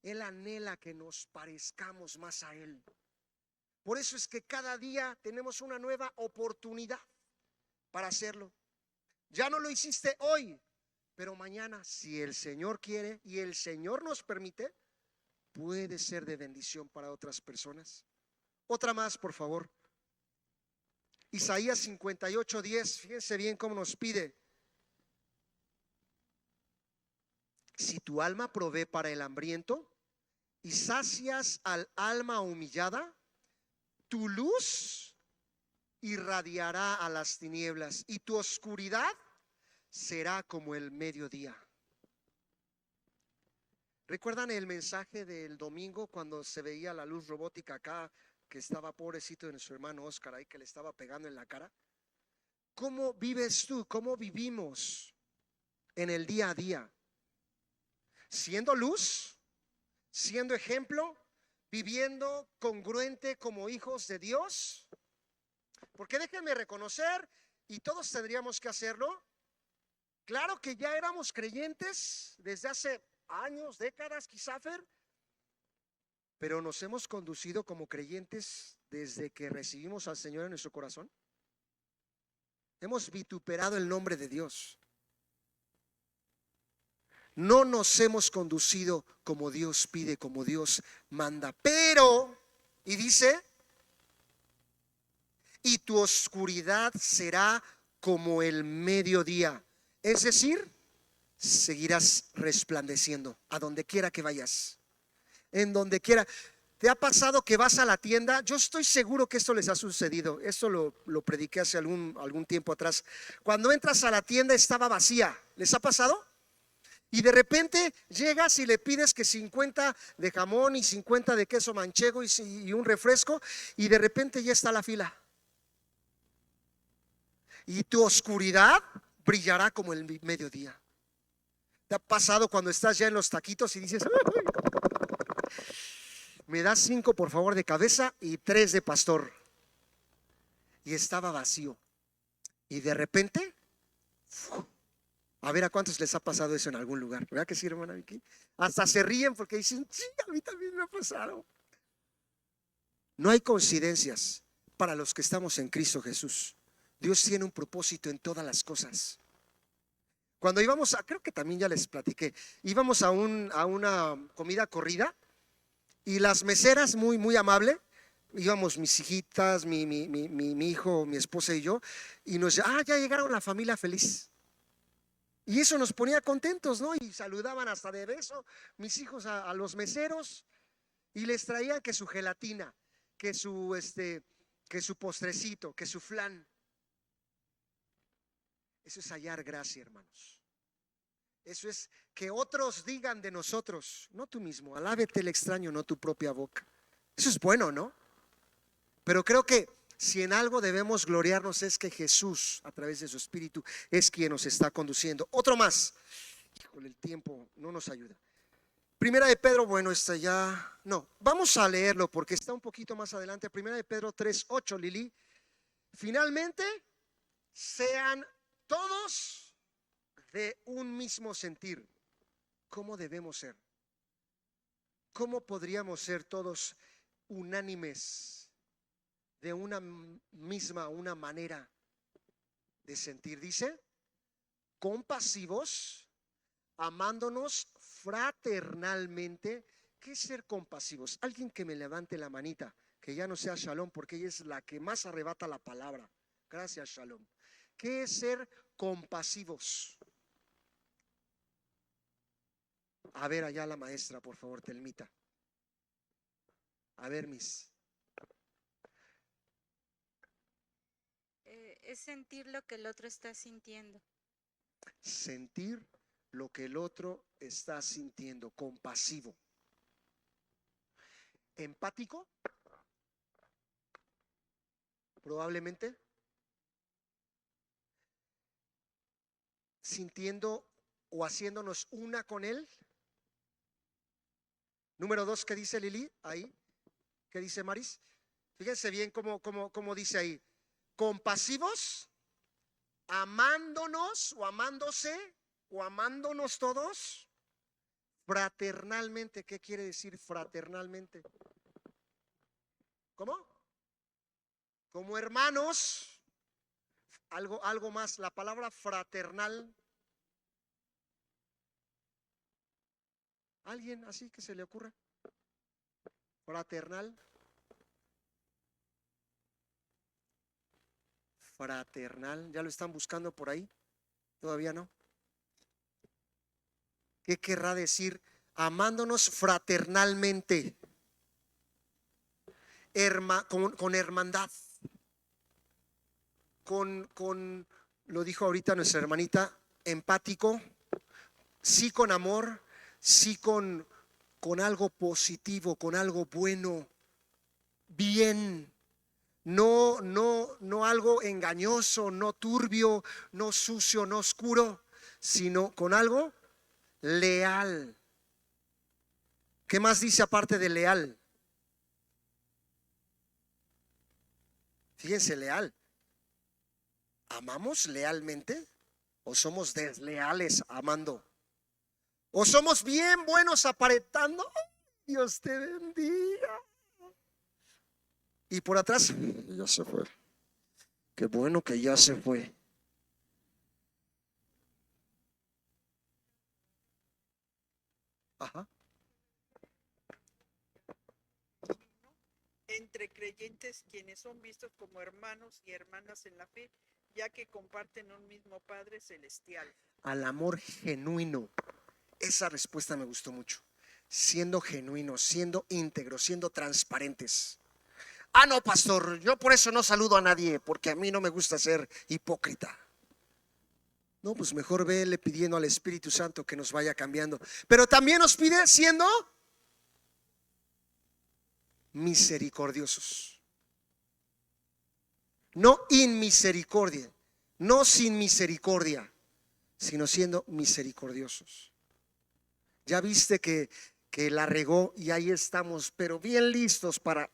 Él anhela que nos parezcamos más a Él. Por eso es que cada día tenemos una nueva oportunidad para hacerlo. Ya no lo hiciste hoy, pero mañana, si el Señor quiere y el Señor nos permite, puede ser de bendición para otras personas. Otra más, por favor. Isaías 58:10. Fíjense bien cómo nos pide. Si tu alma provee para el hambriento y sacias al alma humillada, tu luz irradiará a las tinieblas y tu oscuridad será como el mediodía. ¿Recuerdan el mensaje del domingo cuando se veía la luz robótica acá, que estaba pobrecito de nuestro hermano Oscar ahí, que le estaba pegando en la cara? ¿Cómo vives tú? ¿Cómo vivimos en el día a día? ¿Siendo luz? ¿Siendo ejemplo? ¿Viviendo congruente como hijos de Dios? Porque déjenme reconocer, y todos tendríamos que hacerlo, claro que ya éramos creyentes desde hace años, décadas quizá, Fer, pero nos hemos conducido como creyentes desde que recibimos al Señor en nuestro corazón. Hemos vituperado el nombre de Dios. No nos hemos conducido como Dios pide, como Dios manda. Pero, y dice, y tu oscuridad será como el mediodía. Es decir, seguirás resplandeciendo a donde quiera que vayas, en donde quiera. ¿Te ha pasado que vas a la tienda? Yo estoy seguro que esto les ha sucedido. Esto lo prediqué hace algún tiempo atrás. Cuando entras a la tienda estaba vacía. ¿Les ha pasado? Y de repente llegas y le pides que 50 de jamón y 50 de queso manchego y un refresco, y de repente ya está la fila. Y tu oscuridad brillará como el mediodía. ¿Te ha pasado cuando estás ya en los taquitos y dices, me das 5 por favor de cabeza y 3 de pastor? Y estaba vacío. Y de repente, a ver a cuántos les ha pasado eso en algún lugar. ¿Verdad que sí, hermana Vicky? Hasta se ríen porque dicen, sí, a mí también me ha pasado. No hay coincidencias para los que estamos en Cristo Jesús. Dios tiene un propósito en todas las cosas. Cuando íbamos a, creo que también ya les platiqué, íbamos a una comida corrida y las meseras muy, muy amable, íbamos mis hijitas, mi hijo, mi esposa y yo, y nos decía, ya llegaron la familia feliz. Y eso nos ponía contentos, ¿no? Y saludaban hasta de beso mis hijos a los meseros y les traían que su gelatina, que su postrecito, que su flan. Eso es hallar gracia, hermanos. Eso es que otros digan de nosotros, no tú mismo, alábete el extraño, no tu propia boca. Eso es bueno, ¿no? Pero creo que si en algo debemos gloriarnos es que Jesús, a través de su Espíritu, es quien nos está conduciendo. Otro más. Híjole, el tiempo no nos ayuda. Primera de Pedro, bueno, no, vamos a leerlo porque está un poquito más adelante. Primera de Pedro 3:8, Lili. Finalmente, sean todos de un mismo sentir. ¿Cómo debemos ser? ¿Cómo podríamos ser todos unánimes de una manera de sentir? Dice, compasivos, amándonos fraternalmente. ¿Qué es ser compasivos? Alguien que me levante la manita, que ya no sea Shalom, porque ella es la que más arrebata la palabra. Gracias, Shalom. ¿Qué es ser compasivos? A ver allá la maestra, por favor, Telmita. A ver, Miss. Es sentir lo que el otro está sintiendo. Sentir lo que el otro está sintiendo. Compasivo. Empático. Probablemente. Sintiendo o haciéndonos una con él. Número 2, ¿qué dice Lili? Ahí. ¿Qué dice Maris? Fíjense bien cómo dice ahí. Compasivos, amándonos o amándose o amándonos todos fraternalmente. ¿Qué quiere decir fraternalmente? ¿Cómo? Como hermanos. Algo más, la palabra fraternal. ¿Alguien así que se le ocurra? Fraternal. Fraternal, ¿ya lo están buscando por ahí? ¿Todavía no? ¿Qué querrá decir amándonos fraternalmente? Con hermandad. Lo dijo ahorita nuestra hermanita, empático, sí con amor, sí con algo positivo, con algo bueno, bien, no algo engañoso, no turbio, no sucio, no oscuro, sino con algo leal. ¿Qué más dice aparte de leal? Fíjense, leal. ¿Amamos lealmente o somos desleales amando? ¿O somos bien buenos aparentando? Dios te bendiga. Y por atrás, ya se fue. Qué bueno que ya se fue. Ajá. Entre creyentes quienes son vistos como hermanos y hermanas en la fe, ya que comparten un mismo Padre celestial. Al amor genuino. Esa respuesta me gustó mucho. Siendo genuinos, siendo íntegros, siendo transparentes. No, pastor, yo por eso no saludo a nadie, porque a mí no me gusta ser hipócrita. No, pues mejor vele pidiendo al Espíritu Santo que nos vaya cambiando. Pero también nos pide siendo misericordiosos. No inmisericordia, no sin misericordia, sino siendo misericordiosos. Ya viste que la regó y ahí estamos, pero bien listos para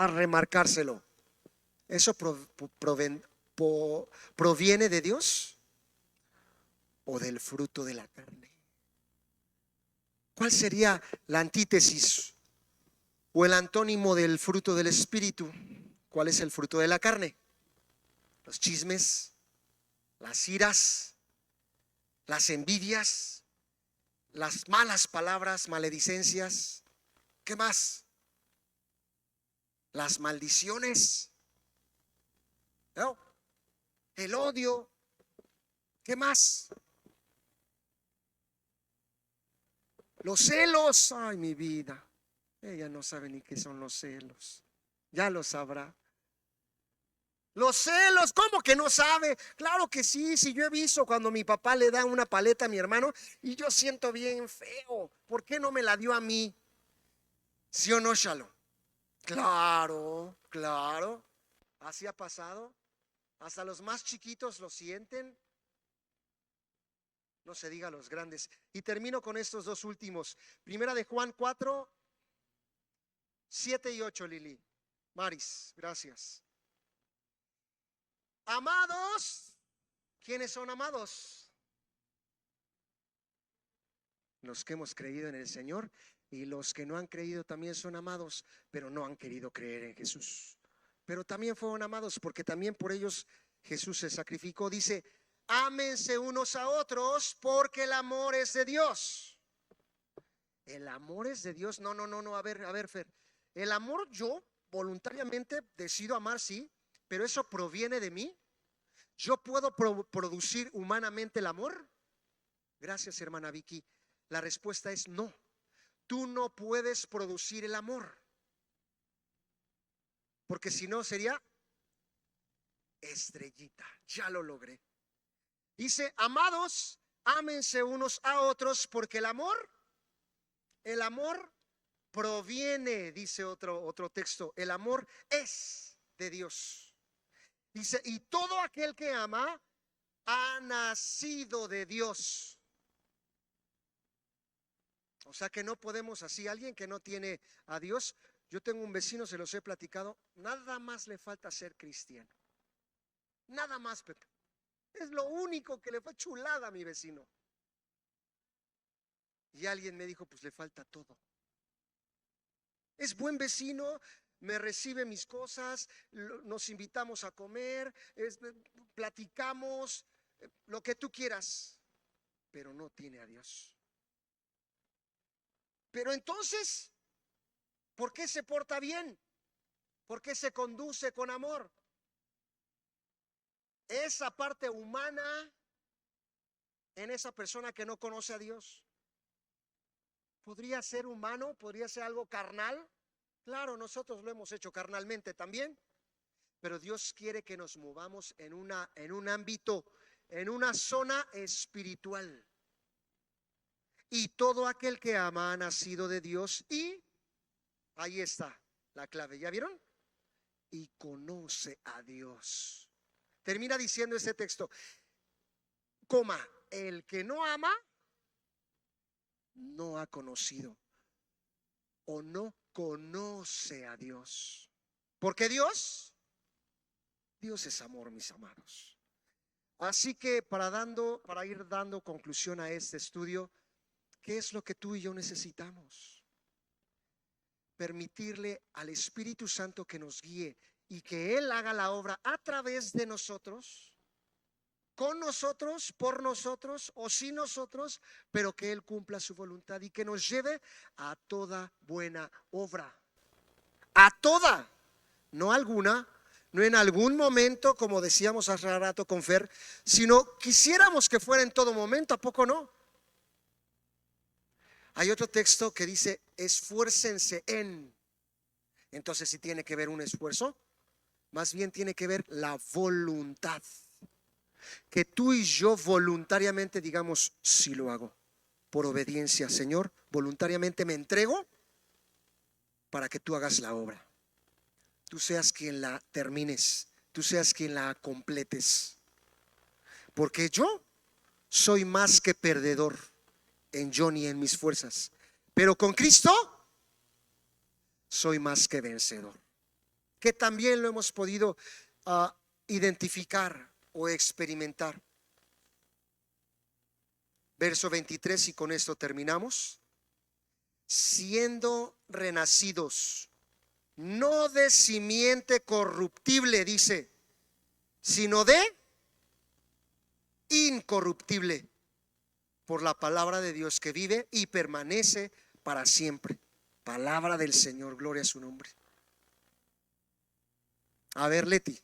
remarcárselo. ¿Eso proviene de Dios o del fruto de la carne? ¿Cuál sería la antítesis o el antónimo del fruto del Espíritu? ¿Cuál es el fruto de la carne? Los chismes, las iras, las envidias, las malas palabras, maledicencias. ¿Qué más? Las maldiciones, ¿no? El odio. ¿Qué más? Los celos. Ay, mi vida. Ella no sabe ni qué son los celos. Ya lo sabrá. Los celos, ¿cómo que no sabe? Claro que sí, si yo he visto cuando mi papá le da una paleta a mi hermano y yo siento bien feo. ¿Por qué no me la dio a mí? ¿Sí o no, Shalom? Claro, claro. Así ha pasado. Hasta los más chiquitos lo sienten. No se diga los grandes. Y termino con estos dos últimos. Primera de Juan 4, 7 y 8, Lili. Maris, gracias. Amados, ¿quiénes son amados? Los que hemos creído en el Señor, y los que no han creído también son amados, pero no han querido creer en Jesús. Pero también fueron amados porque también por ellos Jesús se sacrificó. Dice, ámense unos a otros porque el amor es de Dios. El amor es de Dios. No, a ver, Fer. El amor, yo voluntariamente decido amar, sí, pero eso proviene de mí. ¿Yo puedo producir humanamente el amor? Gracias, hermana Vicky. La respuesta es no. Tú no puedes producir el amor, porque si no sería estrellita. Ya lo logré. Dice, amados, ámense unos a otros porque el amor proviene, dice otro texto, el amor es de Dios. Dice, y todo aquel que ama ha nacido de Dios. O sea que no podemos así, alguien que no tiene a Dios. Yo tengo un vecino, se los he platicado, nada más le falta ser cristiano. Nada más, Pepe. Es lo único que le fue chulada a mi vecino. Y alguien me dijo, pues le falta todo. Es buen vecino, me recibe mis cosas, nos invitamos a comer, platicamos, lo que tú quieras, pero no tiene a Dios. Pero entonces, ¿por qué se porta bien? ¿Por qué se conduce con amor? Esa parte humana en esa persona que no conoce a Dios, ¿podría ser humano? ¿Podría ser algo carnal? Claro, nosotros lo hemos hecho carnalmente también, pero Dios quiere que nos movamos en un ámbito, en una zona espiritual. Y todo aquel que ama ha nacido de Dios, y ahí está la clave, ¿ya vieron? Y conoce a Dios. Termina diciendo este texto, el que no ama no ha conocido o no conoce a Dios. Porque Dios es amor, mis amados. Así que para ir dando conclusión a este estudio, ¿qué es lo que tú y yo necesitamos? Permitirle al Espíritu Santo que nos guíe y que Él haga la obra a través de nosotros, con nosotros, por nosotros o sin nosotros, pero que Él cumpla su voluntad y que nos lleve a toda buena obra. A toda, no alguna, no en algún momento, como decíamos hace rato con Fer, sino quisiéramos que fuera en todo momento, ¿a poco no? Hay otro texto que dice, esfuércense en. Entonces, si tiene que ver un esfuerzo, más bien tiene que ver la voluntad. Que tú y yo voluntariamente digamos, sí lo hago, por obediencia, Señor, voluntariamente me entrego para que tú hagas la obra. Tú seas quien la termines, tú seas quien la completes. Porque yo soy más que perdedor en yo ni en mis fuerzas, pero con Cristo soy más que vencedor. Que también lo hemos podido identificar o experimentar. Verso 23, y con esto terminamos. Siendo renacidos, no de simiente corruptible, dice, sino de incorruptible, por la palabra de Dios que vive y permanece para siempre. Palabra del Señor, gloria a su nombre. A ver, Leti.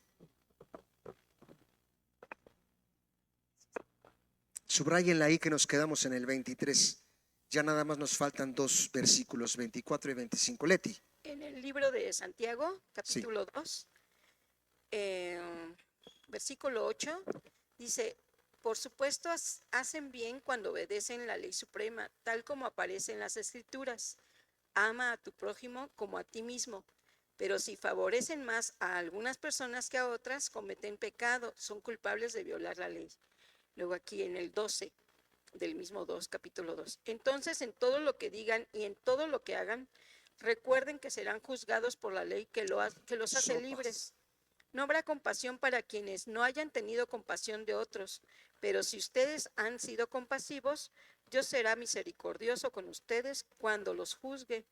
Subrayenla ahí que nos quedamos en el 23. Ya nada más nos faltan 2 versículos, 24 y 25. Leti. En el libro de Santiago, capítulo 2, versículo 8, dice: por supuesto hacen bien cuando obedecen la ley suprema, tal como aparece en las Escrituras. Ama a tu prójimo como a ti mismo. Pero si favorecen más a algunas personas que a otras, cometen pecado, son culpables de violar la ley. Luego aquí en el 12 del mismo 2, capítulo 2. Entonces, en todo lo que digan y en todo lo que hagan, recuerden que serán juzgados por la ley que los hace libres. No habrá compasión para quienes no hayan tenido compasión de otros, pero si ustedes han sido compasivos, Dios será misericordioso con ustedes cuando los juzgue.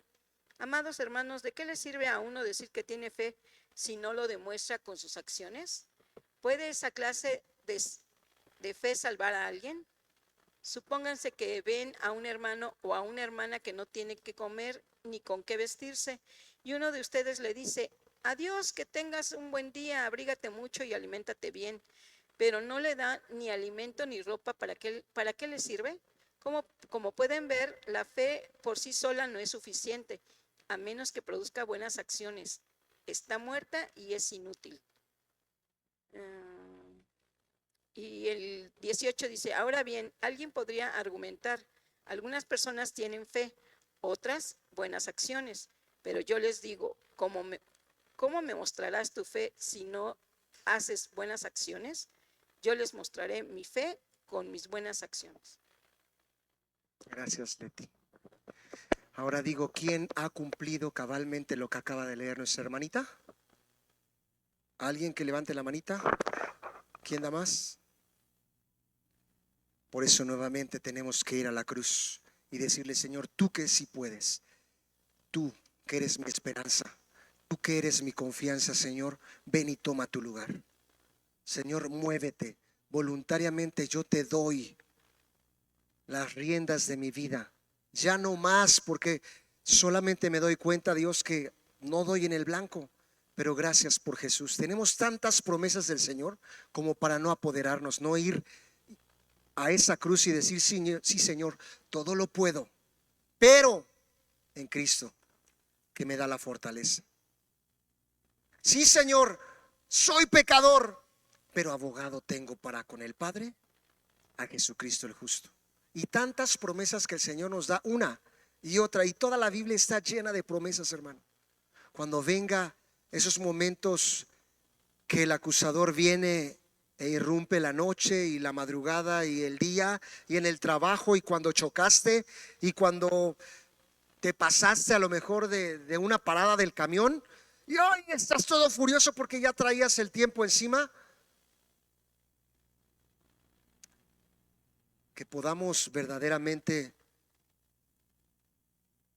Amados hermanos, ¿de qué le sirve a uno decir que tiene fe si no lo demuestra con sus acciones? ¿Puede esa clase de fe salvar a alguien? Supónganse que ven a un hermano o a una hermana que no tiene que comer ni con qué vestirse, y uno de ustedes le dice: adiós, que tengas un buen día, abrígate mucho y aliméntate bien, pero no le da ni alimento ni ropa. ¿Para qué le sirve? Como pueden ver, la fe por sí sola no es suficiente, a menos que produzca buenas acciones. Está muerta y es inútil. Y el 18 dice: ahora bien, alguien podría argumentar, algunas personas tienen fe, otras buenas acciones, pero yo les digo, ¿cómo me mostrarás tu fe si no haces buenas acciones? Yo les mostraré mi fe con mis buenas acciones. Gracias, Leti. Ahora digo, ¿quién ha cumplido cabalmente lo que acaba de leer nuestra hermanita? ¿Alguien que levante la manita? ¿Quién da más? Por eso nuevamente tenemos que ir a la cruz y decirle: Señor, tú que sí puedes, tú que eres mi esperanza, tú que eres mi confianza, Señor, ven y toma tu lugar. Señor, muévete. Voluntariamente yo te doy las riendas de mi vida. Ya no más, porque solamente me doy cuenta, Dios, que no doy en el blanco. Pero gracias por Jesús. Tenemos tantas promesas del Señor como para no apoderarnos, no ir a esa cruz y decir: sí, Señor, todo lo puedo, pero en Cristo, que me da la fortaleza. Sí, Señor, soy pecador, pero abogado tengo para con el Padre, a Jesucristo el justo. Y tantas promesas que el Señor nos da, una y otra, y toda la Biblia está llena de promesas, hermano. Cuando venga esos momentos que el acusador viene e irrumpe la noche y la madrugada y el día y en el trabajo, y cuando chocaste y cuando te pasaste a lo mejor de una parada del camión y hoy estás todo furioso porque ya traías el tiempo encima, que podamos verdaderamente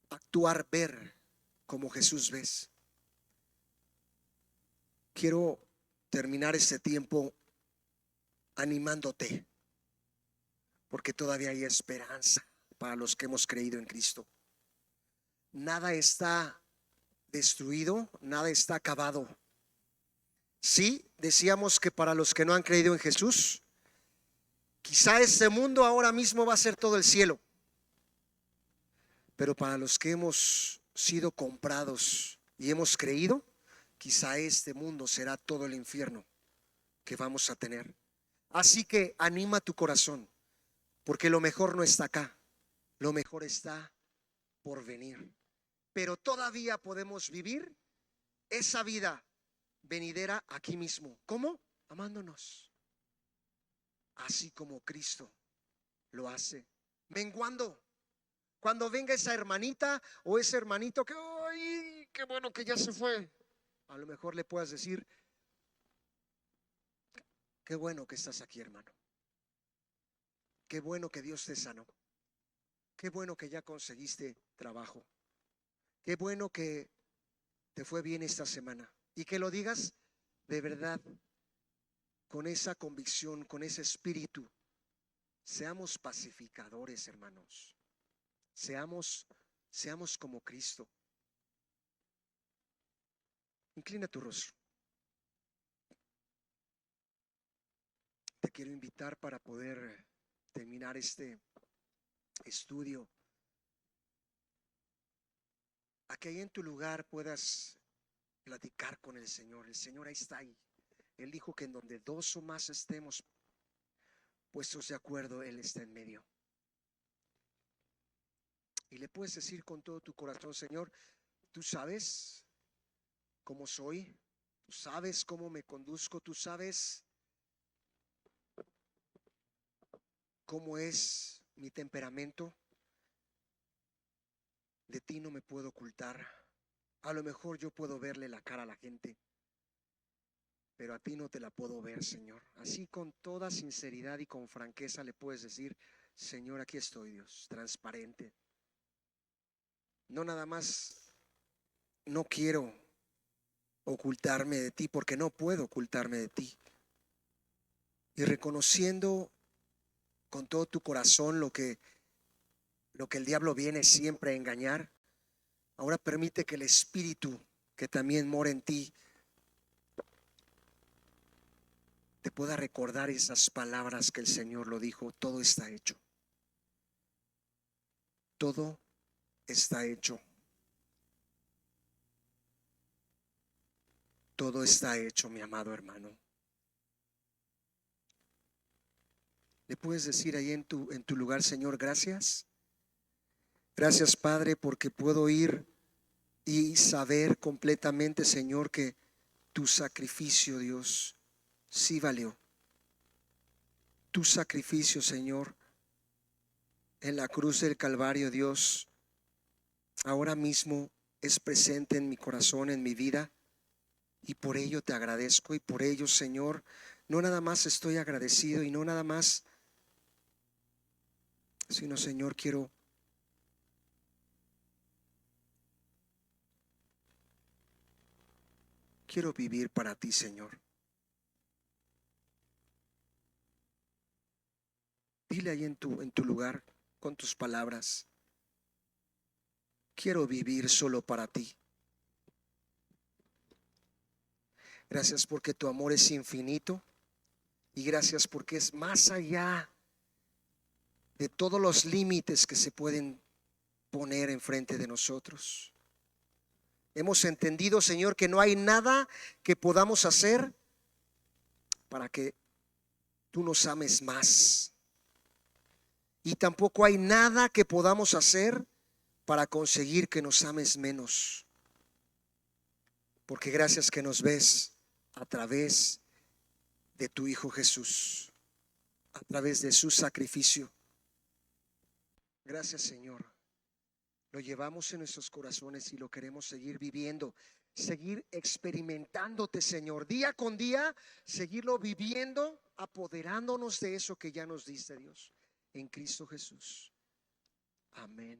actuar, ver como Jesús ves. Quiero terminar este tiempo animándote, porque todavía hay esperanza para los que hemos creído en Cristo. Nada está destruido, nada está acabado. Sí, decíamos que para los que no han creído en Jesús, quizá este mundo ahora mismo va a ser todo el cielo, pero para los que hemos sido comprados y hemos creído, quizá este mundo será todo el infierno que vamos a tener. Así que anima tu corazón, porque lo mejor no está acá, lo mejor está por venir. Pero todavía podemos vivir esa vida venidera aquí mismo. ¿Cómo? Amándonos, así como Cristo lo hace. Menguando. Cuando venga esa hermanita o ese hermanito que, ¡ay, qué bueno que ya se fue! A lo mejor le puedas decir: qué bueno que estás aquí, hermano. Qué bueno que Dios te sanó. Qué bueno que ya conseguiste trabajo. Qué bueno que te fue bien esta semana. Y que lo digas de verdad, con esa convicción, con ese espíritu Seamos pacificadores, hermanos. Seamos como Cristo. Inclina tu rostro. Te quiero invitar para poder terminar este estudio, a que ahí en tu lugar puedas platicar con el Señor. El Señor ahí está ahí. Él dijo que en donde dos o más estemos puestos de acuerdo, Él está en medio. Y le puedes decir con todo tu corazón: Señor, tú sabes cómo soy, tú sabes cómo me conduzco, tú sabes cómo es mi temperamento. De ti no me puedo ocultar. A lo mejor yo puedo verle la cara a la gente, pero a ti no te la puedo ver, Señor. Así, con toda sinceridad y con franqueza, le puedes decir: Señor, aquí estoy, Dios, transparente. No nada más, no quiero ocultarme de ti, porque no puedo ocultarme de ti. Y reconociendo con todo tu corazón lo que el diablo viene siempre a engañar, ahora permite que el Espíritu que también mora en ti te pueda recordar esas palabras que el Señor lo dijo: todo está hecho. Todo está hecho. Todo está hecho, mi amado hermano. Le puedes decir ahí en tu lugar: Señor, gracias. Gracias, Padre, porque puedo ir y saber completamente, Señor, que tu sacrificio, Dios, sí valió. Tu sacrificio, Señor, en la cruz del Calvario, Dios, ahora mismo es presente en mi corazón, en mi vida, y por ello te agradezco. Y por ello, Señor, no nada más estoy agradecido, y no nada más, sino, Señor, quiero vivir para ti, Señor. Dile ahí en tu lugar, con tus palabras: quiero vivir solo para ti. Gracias porque tu amor es infinito, y gracias porque es más allá de todos los límites que se pueden poner enfrente de nosotros. Hemos entendido, Señor, que no hay nada que podamos hacer para que tú nos ames más, y tampoco hay nada que podamos hacer para conseguir que nos ames menos, porque gracias que nos ves a través de tu Hijo Jesús, a través de su sacrificio. Gracias, Señor. Lo llevamos en nuestros corazones y lo queremos seguir viviendo, seguir experimentándote, Señor, día con día, seguirlo viviendo, apoderándonos de eso que ya nos diste, Dios, en Cristo Jesús. Amén.